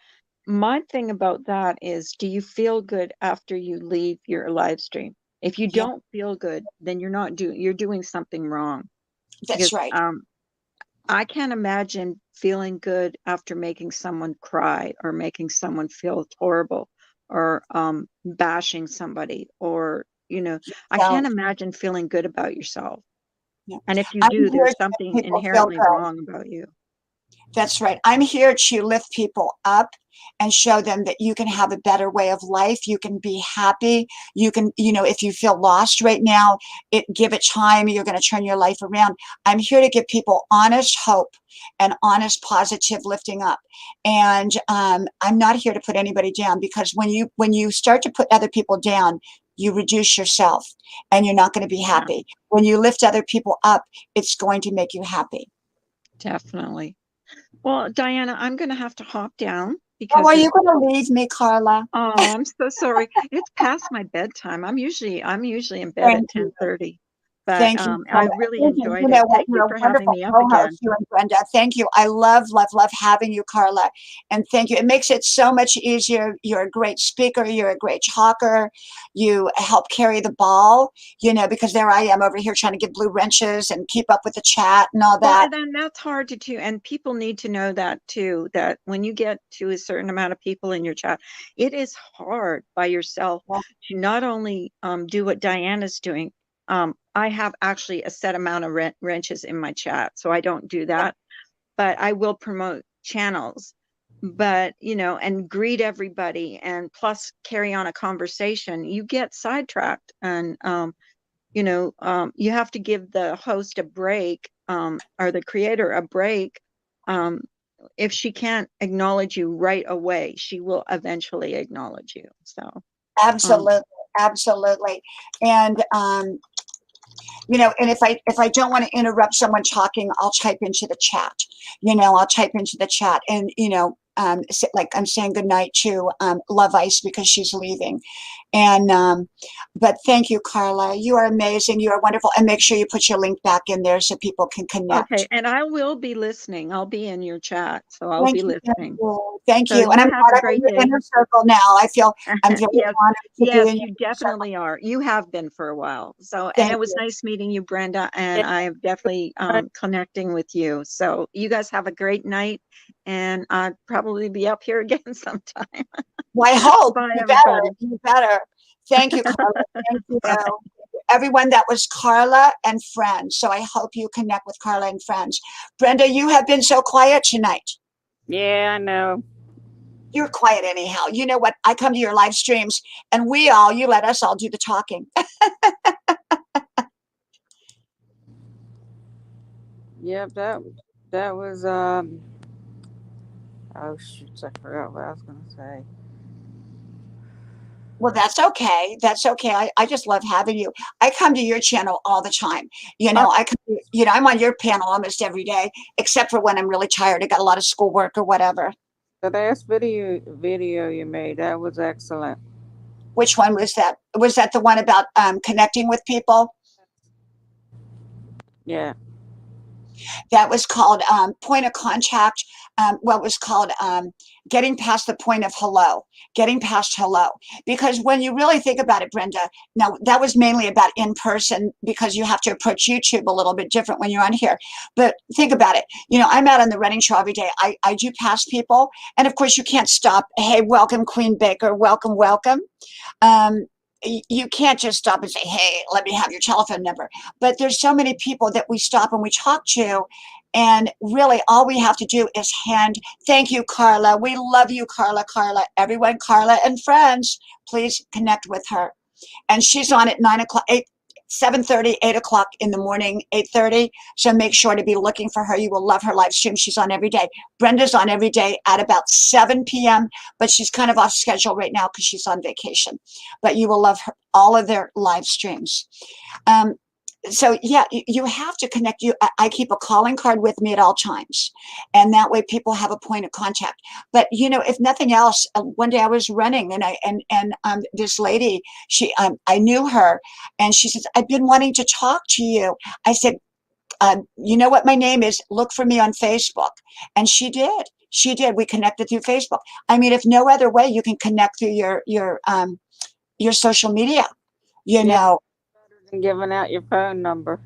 my thing about that is, do you feel good after you leave your live stream? If you Yeah, don't feel good, then you're doing something wrong. that's Because right. I can't imagine feeling good after making someone cry or making someone feel horrible or bashing somebody or, I So can't imagine feeling good about yourself. yeah. And if you I'm do, here there's to make something people feel inherently good. wrong about you. That's right. I'm here to lift people up and show them that you can have a better way of life. You can be happy. You can, if you feel lost right now, give it time. You're going to turn your life around. I'm here to give people honest hope and honest, positive lifting up. And I'm not here to put anybody down, because when you start to put other people down, you reduce yourself and you're not going to be happy. When you lift other people up, it's going to make you happy. Definitely. Well, Diana, I'm going to have to hop down because. Oh, are you going to leave me, Carla? Oh, I'm so sorry. It's past my bedtime. I'm usually in bed at 10:30. But thank you. I really enjoyed it. Thank you for having me up again. You and Brenda. Thank you. I love having you, Carla. And thank you. It makes it so much easier. You're a great speaker. You're a great talker. You help carry the ball, because there I am over here trying to give blue wrenches and keep up with the chat and all that. Well, and that's hard to do. And people need to know that too, that when you get to a certain amount of people in your chat, it is hard by yourself to not only do what Diana's doing. I have actually a set amount of wrenches in my chat, so I don't do that, but I will promote channels, but, and greet everybody, and plus carry on a conversation. You get sidetracked, and, you have to give the host a break, or the creator a break. If she can't acknowledge you right away, she will eventually acknowledge you. So absolutely. And and if I don't want to interrupt someone talking, I'll type into the chat. And like I'm saying goodnight to Love Ice because she's leaving. And but thank you, Carla. You are amazing. You are wonderful. And make sure you put your link back in there so people can connect. Okay, and I will be listening. I'll be in your chat, so I'll be listening. Thank you. And I'm glad I'm in your inner circle now. I'm very yes, honored to be in you definitely are. You have been for a while. So, and it was nice meeting you, Brenda, and I am definitely connecting with you. So you guys have a great night, and I'll probably be up here again sometime. Well, I hope. You better. Thank you, Carla. Thank you. Everyone, that was Carla and Friends. So I hope you connect with Carla and Friends. Brenda, you have been so quiet tonight. Yeah, I know. You're quiet anyhow. You know what? I come to your live streams and you let us all do the talking. Yep, that was oh shoot, I forgot what I was gonna say. Well, that's okay. That's okay. I just love having you. I come to your channel all the time. I'm on your panel almost every day, except for when I'm really tired. I got a lot of schoolwork or whatever. The last video you made, that was excellent. Which one was that? Was that the one about connecting with people? Yeah. That was called Point of Contact. It was called Getting Past the Point of Hello. Getting Past Hello. Because when you really think about it, Brenda, now that was mainly about in person, because you have to approach YouTube a little bit different when you're on here. But think about it. I'm out on the running trail every day. I do pass people. And of course, you can't stop. Hey, welcome, Queen Baker. Welcome, welcome. You can't just stop and say, hey, let me have your telephone number. But there's so many people that we stop and we talk to. And really, all we have to do is thank you, Carla. We love you, Carla. Everyone, Carla and Friends, please connect with her. And she's on at 7:30, 8 o'clock in the morning, 8:30. So make sure to be looking for her. You will love her live stream. She's on every day. Brenda's on every day at about 7 p.m., but she's kind of off schedule right now because she's on vacation. But you will love all of their live streams. So yeah, you have to connect. I keep a calling card with me at all times, and that way people have a point of contact. But if nothing else, one day I was running, and this lady, I knew her, and she says, I've been wanting to talk to you. I said, you know what my name is? Look for me on Facebook, and she did. We connected through Facebook. I mean, if no other way, you can connect through your social media. Giving out your phone number.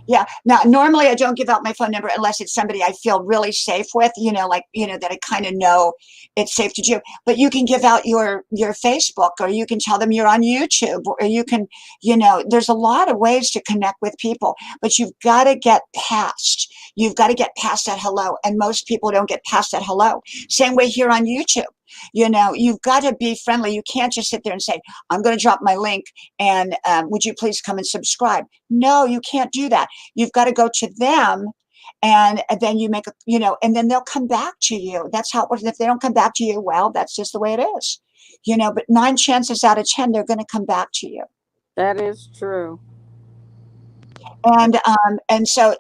Yeah. Now, normally I don't give out my phone number unless it's somebody I feel really safe with, that I kind of know it's safe to do. But you can give out your Facebook, or you can tell them you're on YouTube, or you can, there's a lot of ways to connect with people, but you've got to get past You've got to get past that hello. And most people don't get past that hello. Same way here on YouTube. You've got to be friendly. You can't just sit there and say, I'm going to drop my link and would you please come and subscribe? No, you can't do that. You've got to go to them and then you make and then they'll come back to you. That's how it works. If they don't come back to you, well, that's just the way it is. But 9 chances out of 10, they're going to come back to you. That is true. And so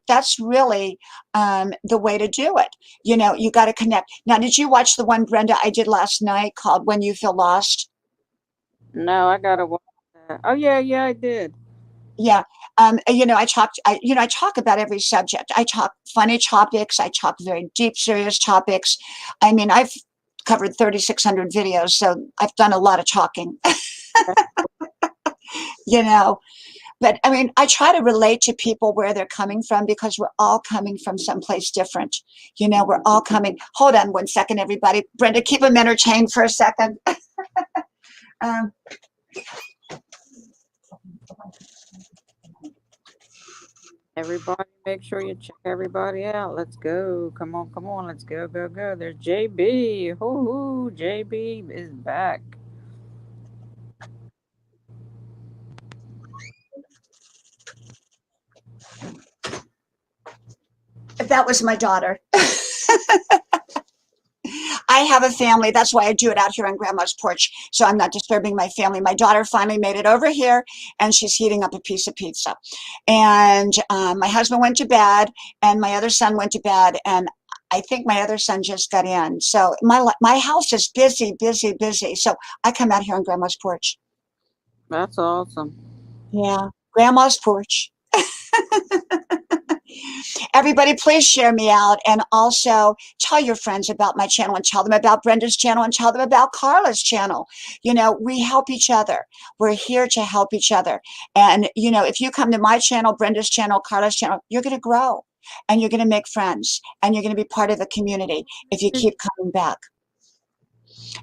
that's really the way to do it. You got to connect. Now, did you watch the one, Brenda, I did last night called When You Feel Lost? No, I gotta watch that. Oh yeah, I did. Yeah. I talk about every subject. I talk funny topics. I talk very deep, serious topics. I mean, I've covered 3,600 videos, so I've done a lot of talking. But I mean, I try to relate to people where they're coming from because we're all coming from someplace different. We're all coming. Hold on one second, everybody. Brenda, keep them entertained for a second. Everybody, make sure you check everybody out. Let's go. Come on. Let's go. There's JB. Hoo, JB is back. That was my daughter. I have a family. That's why I do it out here on Grandma's porch, so I'm not disturbing my family. My daughter finally made it over here, and she's heating up a piece of pizza. And my husband went to bed, and my other son went to bed, and I think my other son just got in. So my house is busy. So I come out here on Grandma's porch. That's awesome. Yeah, Grandma's porch. Everybody, please share me out and also tell your friends about my channel and tell them about Brenda's channel and tell them about Carla's channel. We help each other. We're here to help each other. And, if you come to my channel, Brenda's channel, Carla's channel, you're going to grow and you're going to make friends and you're going to be part of the community if you keep coming back.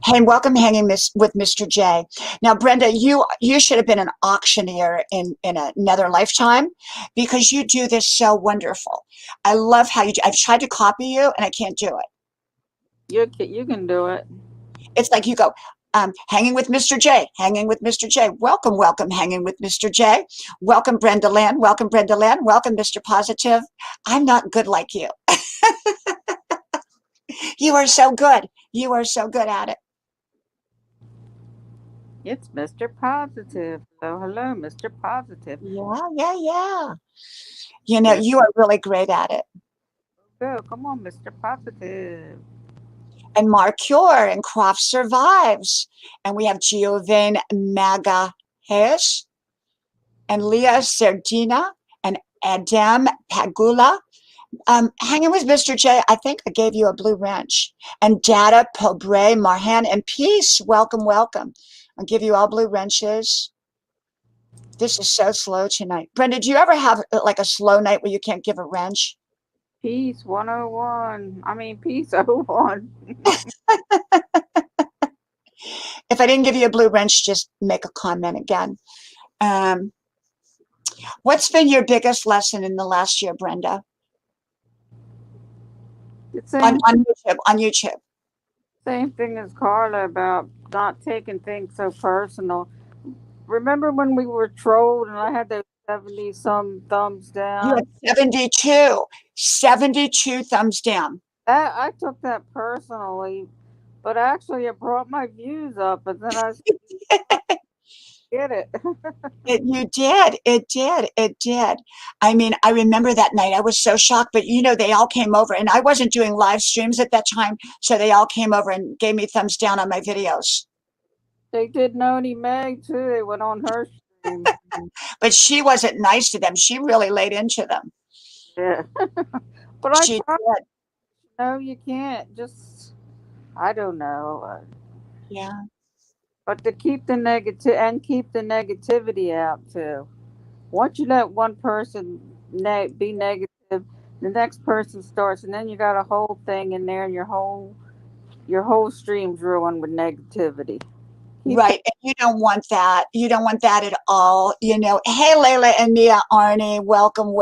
Hey, welcome hanging with Mr. J. Now, Brenda, you should have been an auctioneer in another lifetime because you do this so wonderful. I love how you do. I've tried to copy you and I can't do it. You can do it. It's like you go, hanging with Mr. J, hanging with Mr. J. Welcome, hanging with Mr. J. Welcome, Brenda Land. Welcome, Welcome, Mr. Positive. I'm not good like you. You are so good. You are so good at it. It's Mr. Positive. So hello, Mr. Positive. Yeah. You are really great at it. Go, come on, Mr. Positive. And Mark Cure and Croft Survives. And we have Giovanni Magahes and Leah Serdina and Adam Pagula. Hanging with Mr. J, I think I gave you a blue wrench. And Data Pobre Marhan and Peace. Welcome. I'll give you all blue wrenches. This is so slow tonight. Brenda, do you ever have like a slow night where you can't give a wrench? Peace 101. Peace 01. If I didn't give you a blue wrench, just make a comment again. What's been your biggest lesson in the last year, Brenda? On YouTube. Same thing as Carla about not taking things so personal. Remember when we were trolled and I had those 70-some thumbs down? You had 72 thumbs down. I took that personally, but actually it brought my views up, and then I get it. It did. I mean, I remember that night. I was so shocked, but they all came over and I wasn't doing live streams at that time. So they all came over and gave me thumbs down on my videos. They did Noni Meg too. They went on her stream. But she wasn't nice to them. She really laid into them. Yeah. But she did. No, you can't. Just, I don't know. Yeah. But to keep the negativity out too. Once you let one person be negative, the next person starts, and then you got a whole thing in there, and your whole stream's ruined with negativity. Right. And you don't want that. You don't want that at all. Hey, Layla and Mia Arnie, welcome.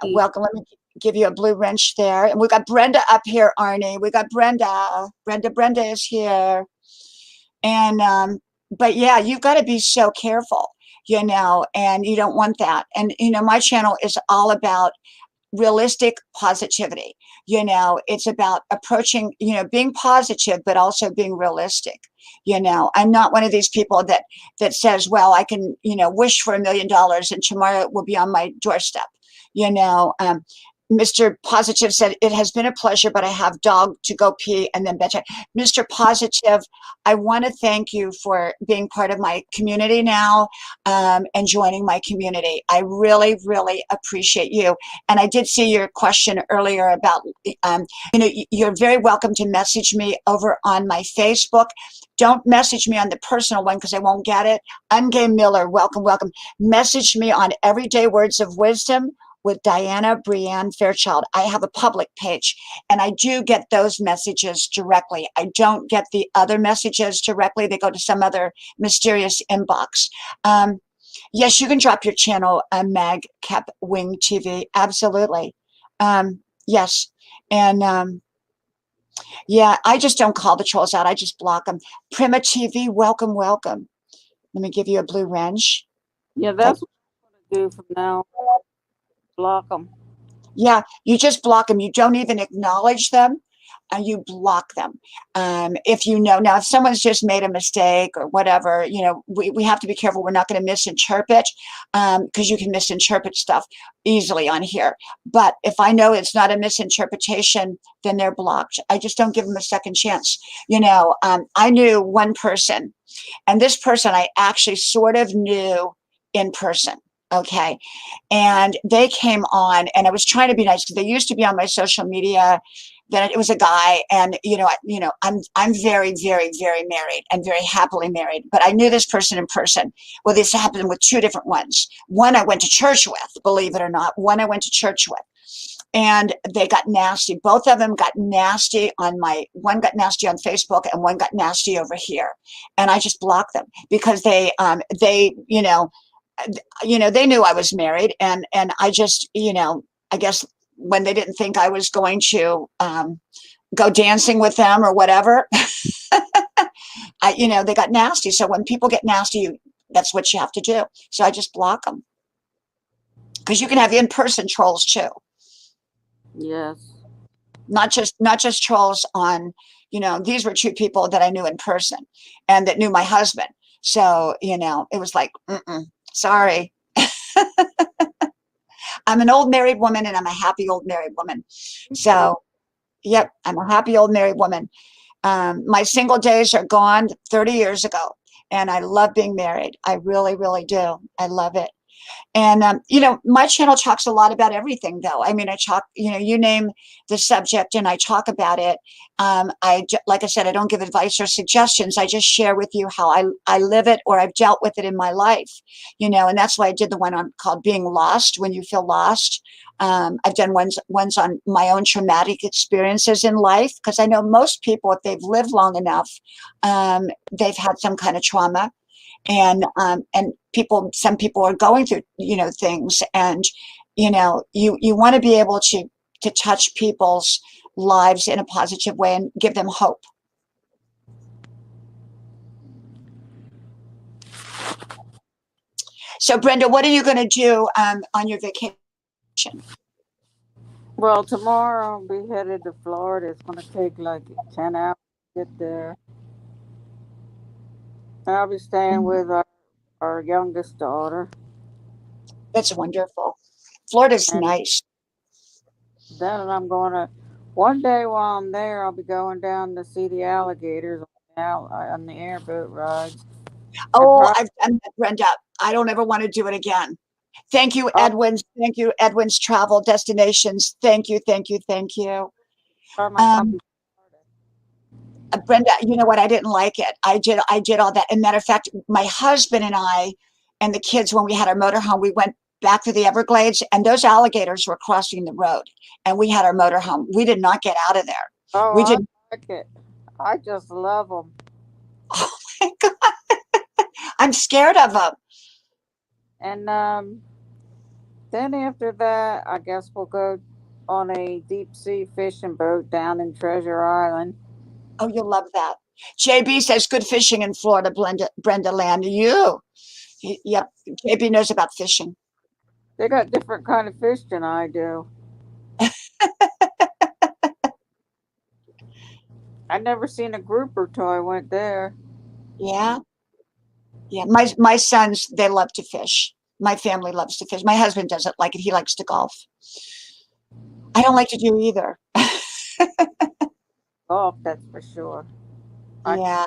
Welcome. Let me give you a blue wrench there. And we got Brenda up here, Arnie. We got Brenda. Brenda is here. And but yeah, you've got to be so careful, and you don't want that. And my channel is all about realistic positivity. It's about approaching, being positive, but also being realistic. I'm not one of these people that says, well, I can, wish for $1 million and tomorrow it will be on my doorstep. Mr. Positive said, it has been a pleasure, but I have dog to go pee and then bedtime. Mr. Positive, I want to thank you for being part of my community now, and joining my community. I really, really appreciate you. And I did see your question earlier about, you're very welcome to message me over on my Facebook. Don't message me on the personal one because I won't get it. Ungay Miller, welcome, welcome. Message me on Everyday Words of Wisdom with Diana Brianne Fairchild. I have a public page and I do get those messages directly. I don't get the other messages directly. They go to some other mysterious inbox. Yes, you can drop your channel, Mag Cap Wing TV. Absolutely. Yes. And yeah, I just don't call the trolls out. I just block them. Prima TV, welcome, welcome. Let me give you a blue wrench. Yeah, that's what I'm going to do from now on. Block them. Yeah, you just block them. You don't even acknowledge them, and you block them. If now, if someone's just made a mistake or whatever, we have to be careful. We're not going to misinterpret, because you can misinterpret stuff easily on here. But if I know it's not a misinterpretation, then they're blocked. I just don't give them a second chance. I knew one person, and this person I actually sort of knew in person. Okay. And they came on, and I was trying to be nice because they used to be on my social media. Then it was a guy, and I'm very, very, very married and very happily married. But I knew this person in person. Well, this happened with two different ones. One I went to church with, believe it or not. One I went to church with. And they got nasty. Both of them got nasty one got nasty on Facebook and one got nasty over here. And I just blocked them because they they knew I was married, and I just, I guess when they didn't think I was going to go dancing with them or whatever, they got nasty. So when people get nasty, that's what you have to do. So I just block them, because you can have in-person trolls too. Yes. Not just trolls on, these were two people that I knew in person and that knew my husband. So, it was like, sorry. I'm an old married woman, and I'm a happy old married woman. So, yep, I'm a happy old married woman. My single days are gone 30 years ago, and I love being married. I really, really do. I love it. And, my channel talks a lot about everything, though. I mean, I talk, you name the subject and I talk about it. Like I said, I don't give advice or suggestions. I just share with you how I live it, or I've dealt with it in my life, and that's why I did the one called Being Lost, when you feel lost. I've done ones on my own traumatic experiences in life, because I know most people, if they've lived long enough, they've had some kind of trauma. And some people are going through, things, and, you want to be able to touch people's lives in a positive way and give them hope. So Brenda, what are you going to do on your vacation? Well, tomorrow I'll be headed to Florida. It's going to take like 10 hours to get there. I'll be staying with our youngest daughter. That's wonderful. Florida's And nice. then I'm going to, one day while I'm there, I'll be going down to see the alligators on the airboat rides. Oh, I've done that, Brenda. I don't ever want to do it again. Thank you, Edwin's. Thank you, Edwin's Travel Destinations. Thank you, thank you, thank you. Brenda, you know what? I didn't like it. I did all that. And matter of fact, my husband and I and the kids, when we had our motorhome, we went back to the Everglades, and those alligators were crossing the road, and we had our motorhome. We did not get out of there. Oh, we did. I like it. I just love them. Oh my God. I'm scared of them. And Then after that, I guess we'll go on a deep sea fishing boat down in Treasure Island. Oh, you'll love that. JB says good fishing in Florida, Brenda Land. Yep. JB knows about fishing. They got different kind of fish than I do. I never seen a grouper till I went there. Yeah. Yeah. My sons, they love to fish. My family loves to fish. My husband doesn't like it. He likes to golf. I don't like to do either. Golf, that's for sure. Yeah.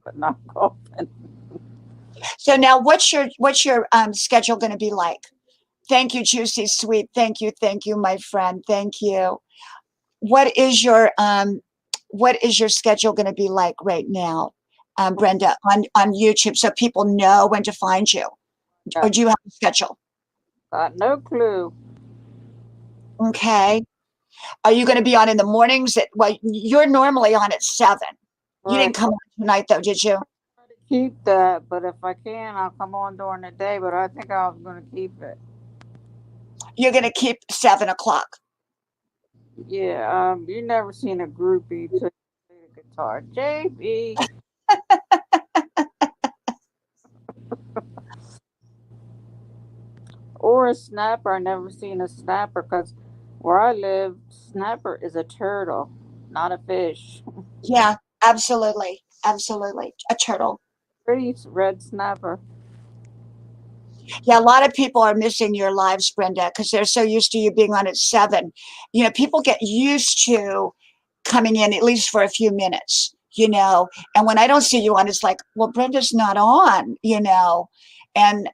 But not golfing. So now what's your schedule going to be like? Thank you, Juicy Sweet. Thank you, my friend. Thank you. What is your schedule going to be like right now, Brenda, on YouTube, so people know when to find you? Or do you have a schedule? Got no clue. Okay. Are you going to be on in the mornings? Well, you're normally on at 7. You Right. didn't come on tonight, though, did you? Try to keep that, but if I can, I'll come on during the day. But I think I was going to keep it. You're going to keep 7 o'clock. Yeah. You never seen a groupie play the guitar, JB. Or a snapper. I never seen a snapper because where I live, snapper is a turtle, not a fish. Yeah, absolutely. Absolutely. A turtle. Pretty red snapper. Yeah, a lot of people are missing your lives, Brenda, because they're so used to you being on at 7. You know, people get used to coming in at least for a few minutes, and when I don't see you on, it's like, well, Brenda's not on, and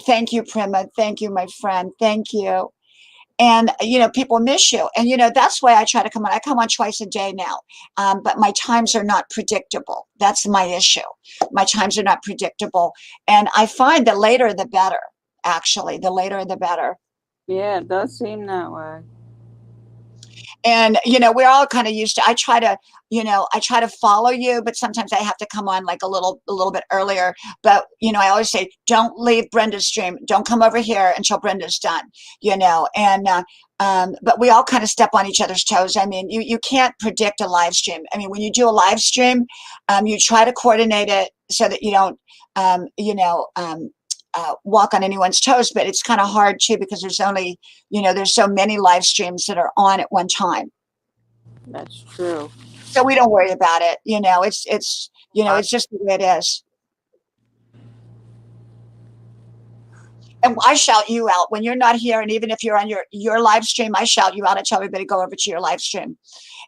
thank you, Prima. Thank you, my friend. Thank you. And people miss you, and that's why I try to come on. I come on twice a day now, but my times are not predictable. That's my issue. My times are not predictable, and I find the later the better. Actually, the later the better. Yeah, it does seem that way. And we're all kind of used to, I try to follow you, but sometimes I have to come on like a little bit earlier. But I always say, don't leave Brenda's stream, don't come over here until Brenda's done. And but we all kind of step on each other's toes. I mean, you can't predict a live stream. I mean, when you do a live stream, you try to coordinate it so that you don't walk on anyone's toes, but it's kind of hard too, because there's only, there's so many live streams that are on at one time. That's true. So we don't worry about it. It's it's just the way it is. And I shout you out when you're not here. And even if you're on your live stream, I shout you out. I tell everybody, go over to your live stream.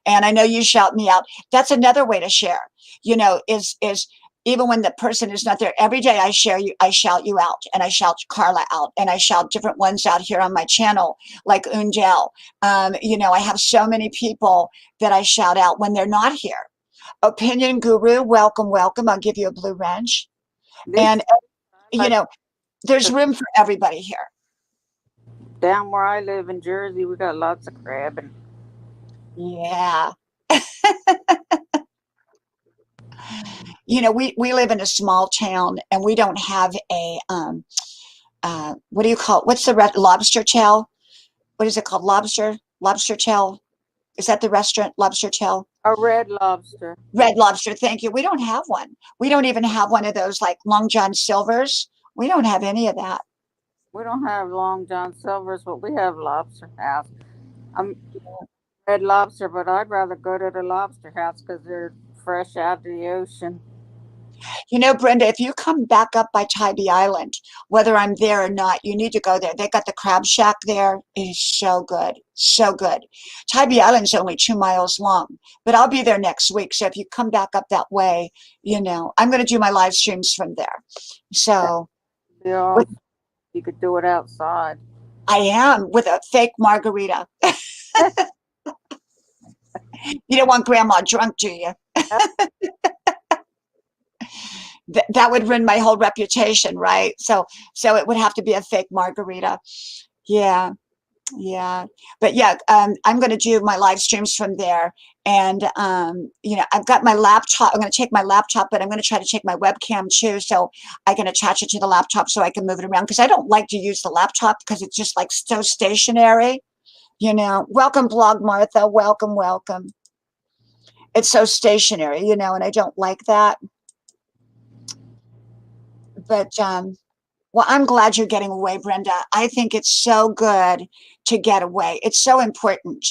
And I know you shout me out. That's another way to share, is even when the person is not there. Every day I shout you out, and I shout Carla out, and I shout different ones out here on my channel, like Undel. I have so many people that I shout out when they're not here. Opinion Guru, welcome. I'll give you a blue wrench. And, there's room for everybody here. Down where I live in Jersey, we got lots of crabbing. Yeah. We live in a small town, and we don't have a what do you call it? What's the lobster chow? What is it called? Lobster chow? Is that the restaurant? Lobster chow? A red lobster. Red Lobster. Thank you. We don't have one. We don't even have one of those like Long John Silver's. We don't have any of that. We don't have Long John Silver's, but we have Lobster House. I'm Red Lobster, but I'd rather go to the Lobster House because they're fresh out of the ocean. Brenda, if you come back up by Tybee Island, whether I'm there or not, you need to go there. They got the crab shack there. It is so good. So good. Tybee Island's only 2 miles long, but I'll be there next week. So if you come back up that way, I'm going to do my live streams from there. So Yeah, you could do it outside. I am, with a fake margarita. You don't want grandma drunk, do you? That would ruin my whole reputation, right? So it would have to be a fake margarita. Yeah. Yeah, but yeah, I'm going to do my live streams from there, and I've got my laptop. I'm going to take my laptop, but I'm going to try to take my webcam too, so I can attach it to the laptop so I can move it around because I don't like to use the laptop because it's just like so stationary. Welcome, Blog Martha. Welcome, welcome. It's so stationary, and I don't like that. But well, I'm glad you're getting away, Brenda. I think it's so good to get away. It's so important.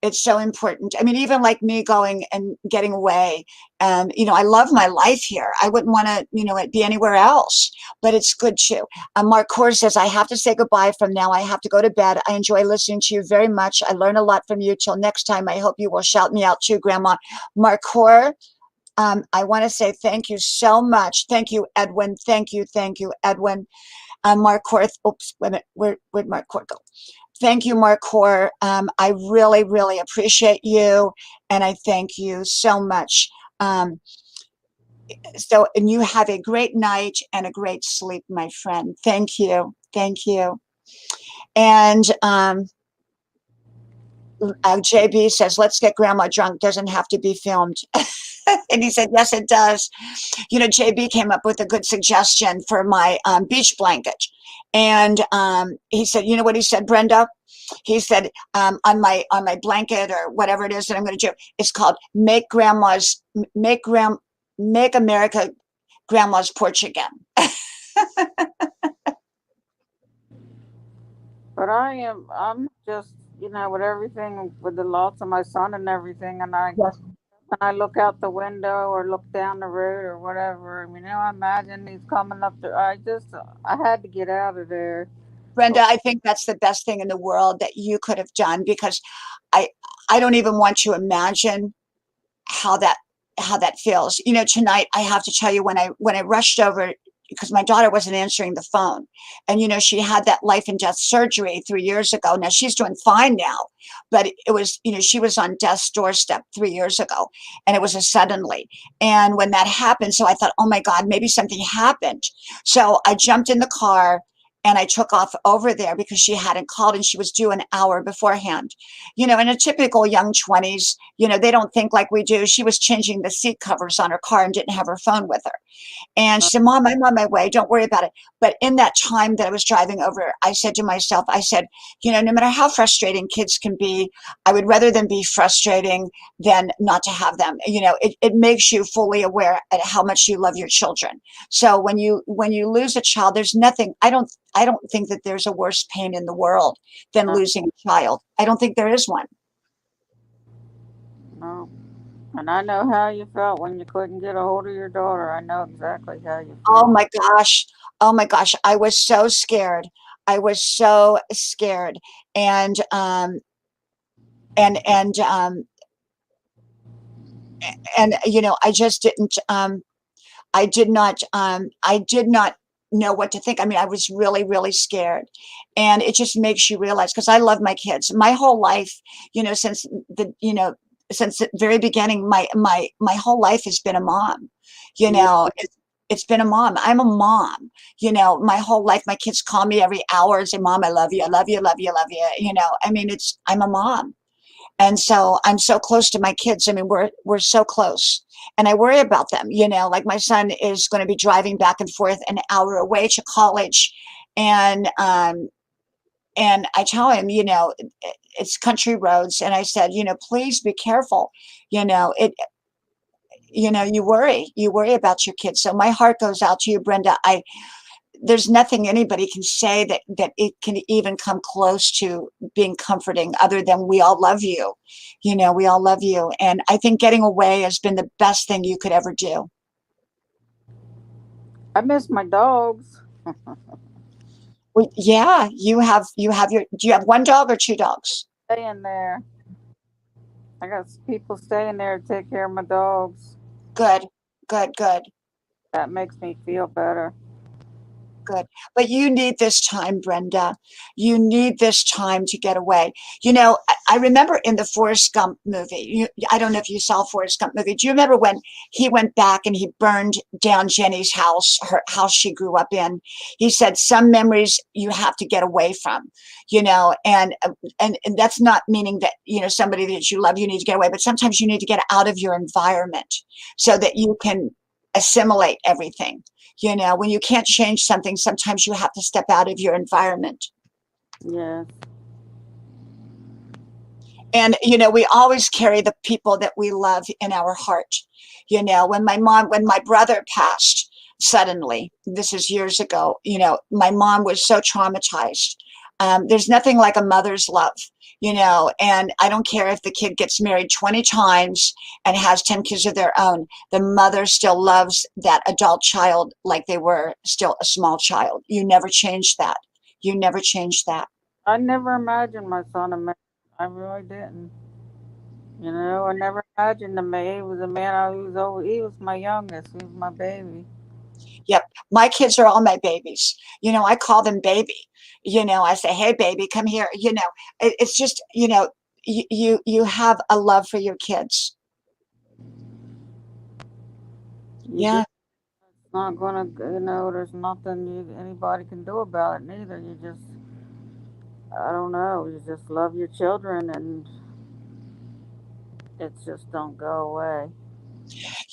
It's so important. I mean, even like me going and getting away, I love my life here. I wouldn't want to, it be anywhere else, but it's good too. Mark Core says, I have to say goodbye from now. I have to go to bed. I enjoy listening to you very much. I learn a lot from you. Till next time, I hope you will shout me out too, Grandma. Mark Core, I want to say thank you so much. Thank you, Edwin. Thank you, Edwin. Mark Core, oops, wait a minute, where'd Mark Core go? Thank you, Mark Core. I really, really appreciate you, and I thank you so much. And you have a great night and a great sleep, my friend. Thank you. And JB says, let's get Grandma drunk. Doesn't have to be filmed. And he said, yes, it does. JB came up with a good suggestion for my beach blanket. And he said, you know what he said, Brenda? He said, on my blanket or whatever it is that I'm going to do, it's called Make America Grandma's Porch Again. But I'm just, with everything, with the loss of my son and everything, and Yes. when I look out the window or look down the road or whatever, I imagine he's coming up there. I had to get out of there. Brenda, I think that's the best thing in the world that you could have done because I I don't even want to imagine how that feels. Tonight I have to tell you when I rushed over because my daughter wasn't answering the phone, and she had that life and death surgery 3 years ago. Now she's doing fine now, but it was she was on death's doorstep 3 years ago, and it was a suddenly. And when that happened, so I thought, oh my God, maybe something happened. So I jumped in the car and I took off over there because she hadn't called and she was due an hour beforehand. In a typical young 20s, they don't think like we do. She was changing the seat covers on her car and didn't have her phone with her. And she said, Mom, I'm on my way. Don't worry about it. But in that time that I was driving over, I said to myself, no matter how frustrating kids can be, I would rather them be frustrating than not to have them. It makes you fully aware at how much you love your children. So when you lose a child, there's nothing, I don't think that there's a worse pain in the world than losing a child. I don't think there is one. No. And I know how you felt when you couldn't get a hold of your daughter. I know exactly how you Oh felt. my gosh. Oh my gosh. I was so scared. I was so scared. And and and um I just didn't I did not know what to think. I mean, I was really, really scared. And it just makes you realize because I love my kids. My whole life, since the very beginning, my whole life has been a mom. Yeah. It's been a mom. I'm a mom. My whole life, my kids call me every hour and say, Mom, I love you, I love you, I love you, I love you. I mean, I'm a mom. And so I'm so close to my kids. I mean, we're so close. And I worry about them, like my son is going to be driving back and forth an hour away to college. And I tell him, it's country roads. And I said, please be careful. You worry about your kids. So my heart goes out to you, Brenda. There's nothing anybody can say that it can even come close to being comforting other than we all love you. We all love you. And I think getting away has been the best thing you could ever do. I miss my dogs. Well, yeah, do you have one dog or two dogs? Staying there. I got people staying there to take care of my dogs. Good, good, good. That makes me feel better. Good. But you need this time, Brenda. You need this time to get away. You know, I remember in the Forrest Gump movie, I don't know if you saw Forrest Gump movie. Do you remember when he went back and he burned down Jenny's house, her house she grew up in? He said some memories you have to get away from, you know, and that's not meaning that, you know, somebody that you love, you need to get away, but sometimes you need to get out of your environment so that you can assimilate everything. You know, when you can't change something, sometimes you have to step out of your environment. Yes. And, you know, we always carry the people that we love in our heart. You know, when my brother passed suddenly, this is years ago, you know, my mom was so traumatized. There's nothing like a mother's love, you know, and I don't care if the kid gets married 20 times and has 10 kids of their own, the mother still loves that adult child like they were still a small child. You never change that. You never change that. I never imagined my son a man. I really didn't. You know, I never imagined him. He was a man. He was my youngest. He was my baby. Yep. My kids are all my babies. You know, I call them baby. You know, I say, hey, baby, come here. You know, it's just, you know, you have a love for your kids. You Yeah. just it's not gonna. You know, there's nothing anybody can do about it. Neither. You just. I don't know. You just love your children, and it just don't go away.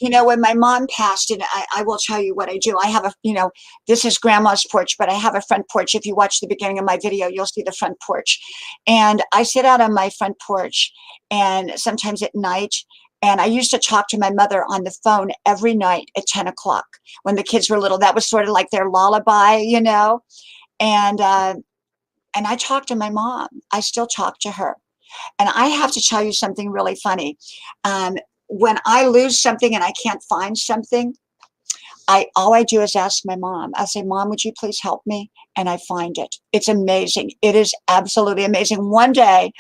You know, when my mom passed, and I will tell you what I do. I have a, you know, this is grandma's porch, but I have a front porch. If you watch the beginning of my video, you'll see the front porch. And I sit out on my front porch and sometimes at night. And I used to talk to my mother on the phone every night at 10 o'clock when the kids were little. That was sort of like their lullaby, you know. And I talked to my mom. I still talk to her. And I have to tell you something really funny. When I lose something and I can't find something, all I do is ask my mom. I say, Mom, would you please help me? And I find it. It's amazing. It is absolutely amazing. One day,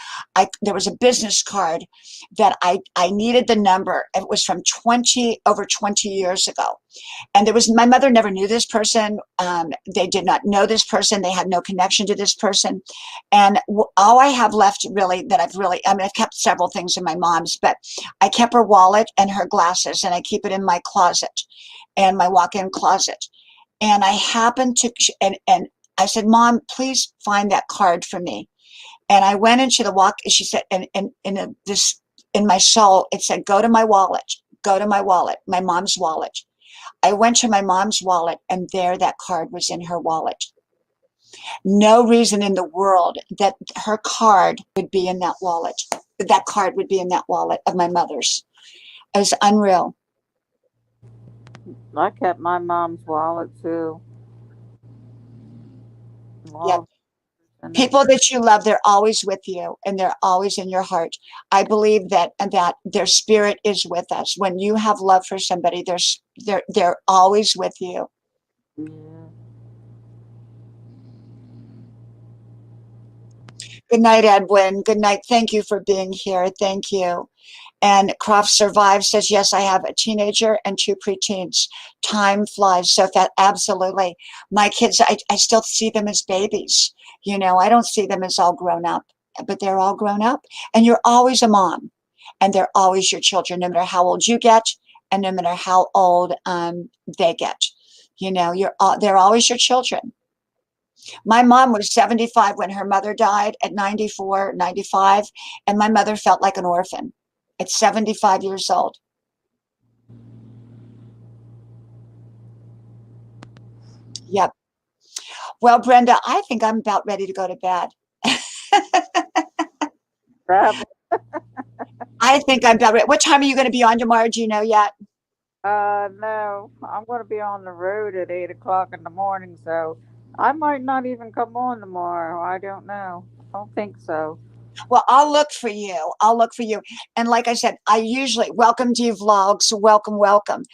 there was a business card that I needed the number. It was from over 20 years ago. And my mother never knew this person. They did not know this person. They had no connection to this person. And all I have left really I've kept several things in my mom's, but I kept her wallet and her glasses, and I keep it in my closet and my walk-in closet. And I happened to, and I said, Mom, please find that card for me. And I went into she said, in my soul, it said, go to my wallet, my mom's wallet. I went to my mom's wallet, and there that card was in her wallet. No reason in the world that her card would be in that wallet. That card would be in that wallet of my mother's. It was unreal. I kept my mom's wallet too. Yeah. People that you love, they're always with you and they're always in your heart. I believe that their spirit is with us. When you have love for somebody, they're always with you. Yeah. Good night, Edwin. Good night. Thank you for being here. Thank you. And Croft Survive says, yes, I have a teenager and 2 preteens. Time flies so fast. Absolutely. My kids, I still see them as babies. You know, I don't see them as all grown up, but they're all grown up. And you're always a mom. And they're always your children, no matter how old you get and no matter how old they get. You know, they're always your children. My mom was 75 when her mother died at 94, 95, and my mother felt like an orphan at 75 years old. Yep. Well, Brenda, I think I'm about ready to go to bed. I think I'm about ready. What time are you going to be on tomorrow? Do you know yet? No, I'm going to be on the road at 8 o'clock in the morning, so I might not even come on tomorrow. I don't know. I don't think so. Well, I'll look for you. I'll look for you. And like I said, I usually welcome to you vlogs. Welcome, welcome.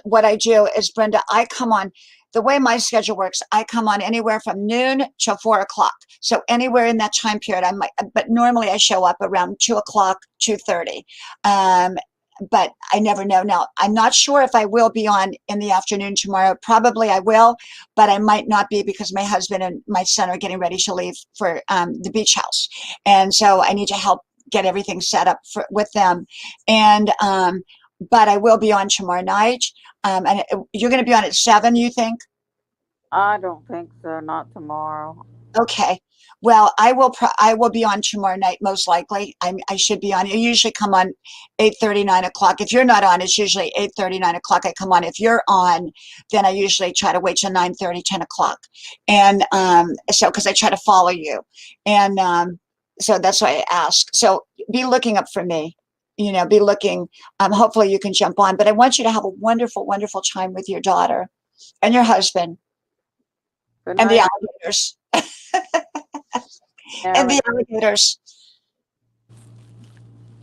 What I do is, Brenda, I come on. The way my schedule works, I come on anywhere from noon till 4 o'clock. So anywhere in that time period, but normally I show up around 2 o'clock, 2:30. but I never know. Now, I'm not sure if I will be on in the afternoon tomorrow. Probably I will, but I might not be because my husband and my son are getting ready to leave for the beach house. And so I need to help get everything set up with them. And, but I will be on tomorrow night. And you're going to be on at 7, you think? I don't think so. Not tomorrow. Okay. Well, I will be on tomorrow night most likely. I should be on. I usually come on 8:30, 9 o'clock. If you're not on, it's usually 8:30, 9 o'clock. I come on. If you're on, then I usually try to wait till 9:30, 10 o'clock. And so because I try to follow you, and so that's why I ask. So be looking up for me. Be looking. Hopefully you can jump on. But I want you to have a wonderful, wonderful time with your daughter and your husband Good and the night, alligators. And the alligators.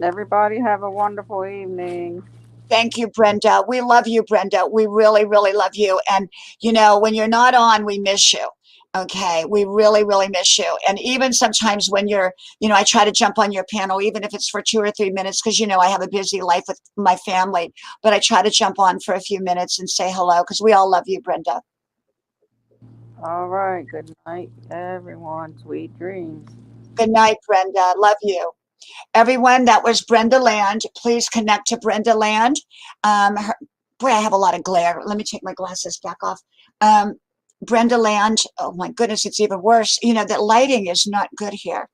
everybody. Have a wonderful evening. Thank you, Brenda. We love you, Brenda. We really, really love you. And, when you're not on, we miss you. Okay. We really, really miss you. And even sometimes when you're, I try to jump on your panel, even if it's for 2 or 3 minutes, because, I have a busy life with my family, but I try to jump on for a few minutes and say hello because we all love you, Brenda. All right. Good night, everyone. Sweet dreams. Good night, Brenda. Love you. Everyone, that was Brenda Land. Please connect to Brenda Land. Boy, I have a lot of glare. Let me take my glasses back off. Brenda Land. Oh my goodness, it's even worse. That lighting is not good here.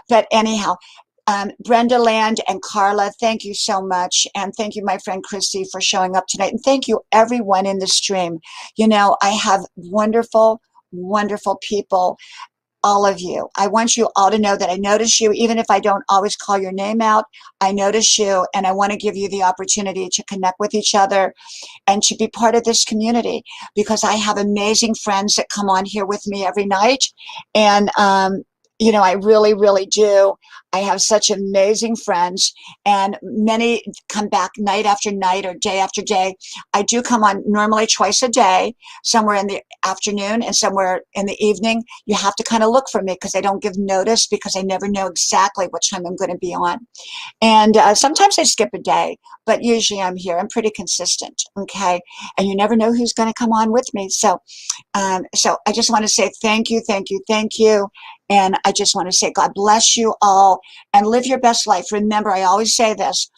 But anyhow, Brenda Land and Carla, thank you so much. And thank you, my friend Christie, for showing up tonight. And thank you, everyone in the stream. I have wonderful, wonderful people. All of you. I want you all to know that I notice you, even if I don't always call your name out. I notice you, and I want to give you the opportunity to connect with each other and to be part of this community because I have amazing friends that come on here with me every night. And, I really, really do. I have such amazing friends, and many come back night after night or day after day. I do come on normally twice a day, somewhere in the afternoon and somewhere in the evening. You have to kind of look for me because I don't give notice because I never know exactly what time I'm going to be on. And sometimes I skip a day, but usually I'm here. I'm pretty consistent, okay? And you never know who's going to come on with me. So I just want to say thank you, thank you, thank you. And I just want to say God bless you all and live your best life. Remember, I always say this,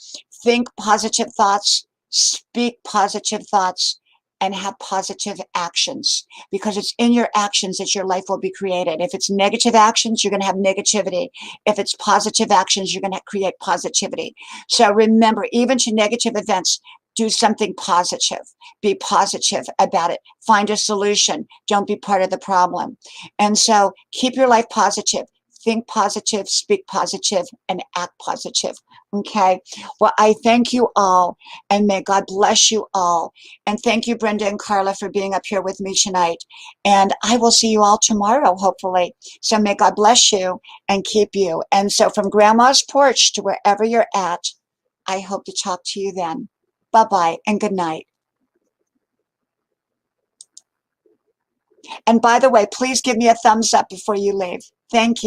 think positive thoughts, speak positive thoughts, and have positive actions because it's in your actions that your life will be created. If it's negative actions, you're going to have negativity. If it's positive actions, you're going to create positivity. So remember, even to negative events, do something positive. Be positive about it. Find a solution. Don't be part of the problem. And so keep your life positive. Think positive, speak positive, and act positive. Okay. Well, I thank you all and may God bless you all. And thank you, Brenda and Carla, for being up here with me tonight. And I will see you all tomorrow, hopefully. So may God bless you and keep you. And so from Grandma's porch to wherever you're at, I hope to talk to you then. Bye-bye and good night. And by the way, please give me a thumbs up before you leave. Thank you.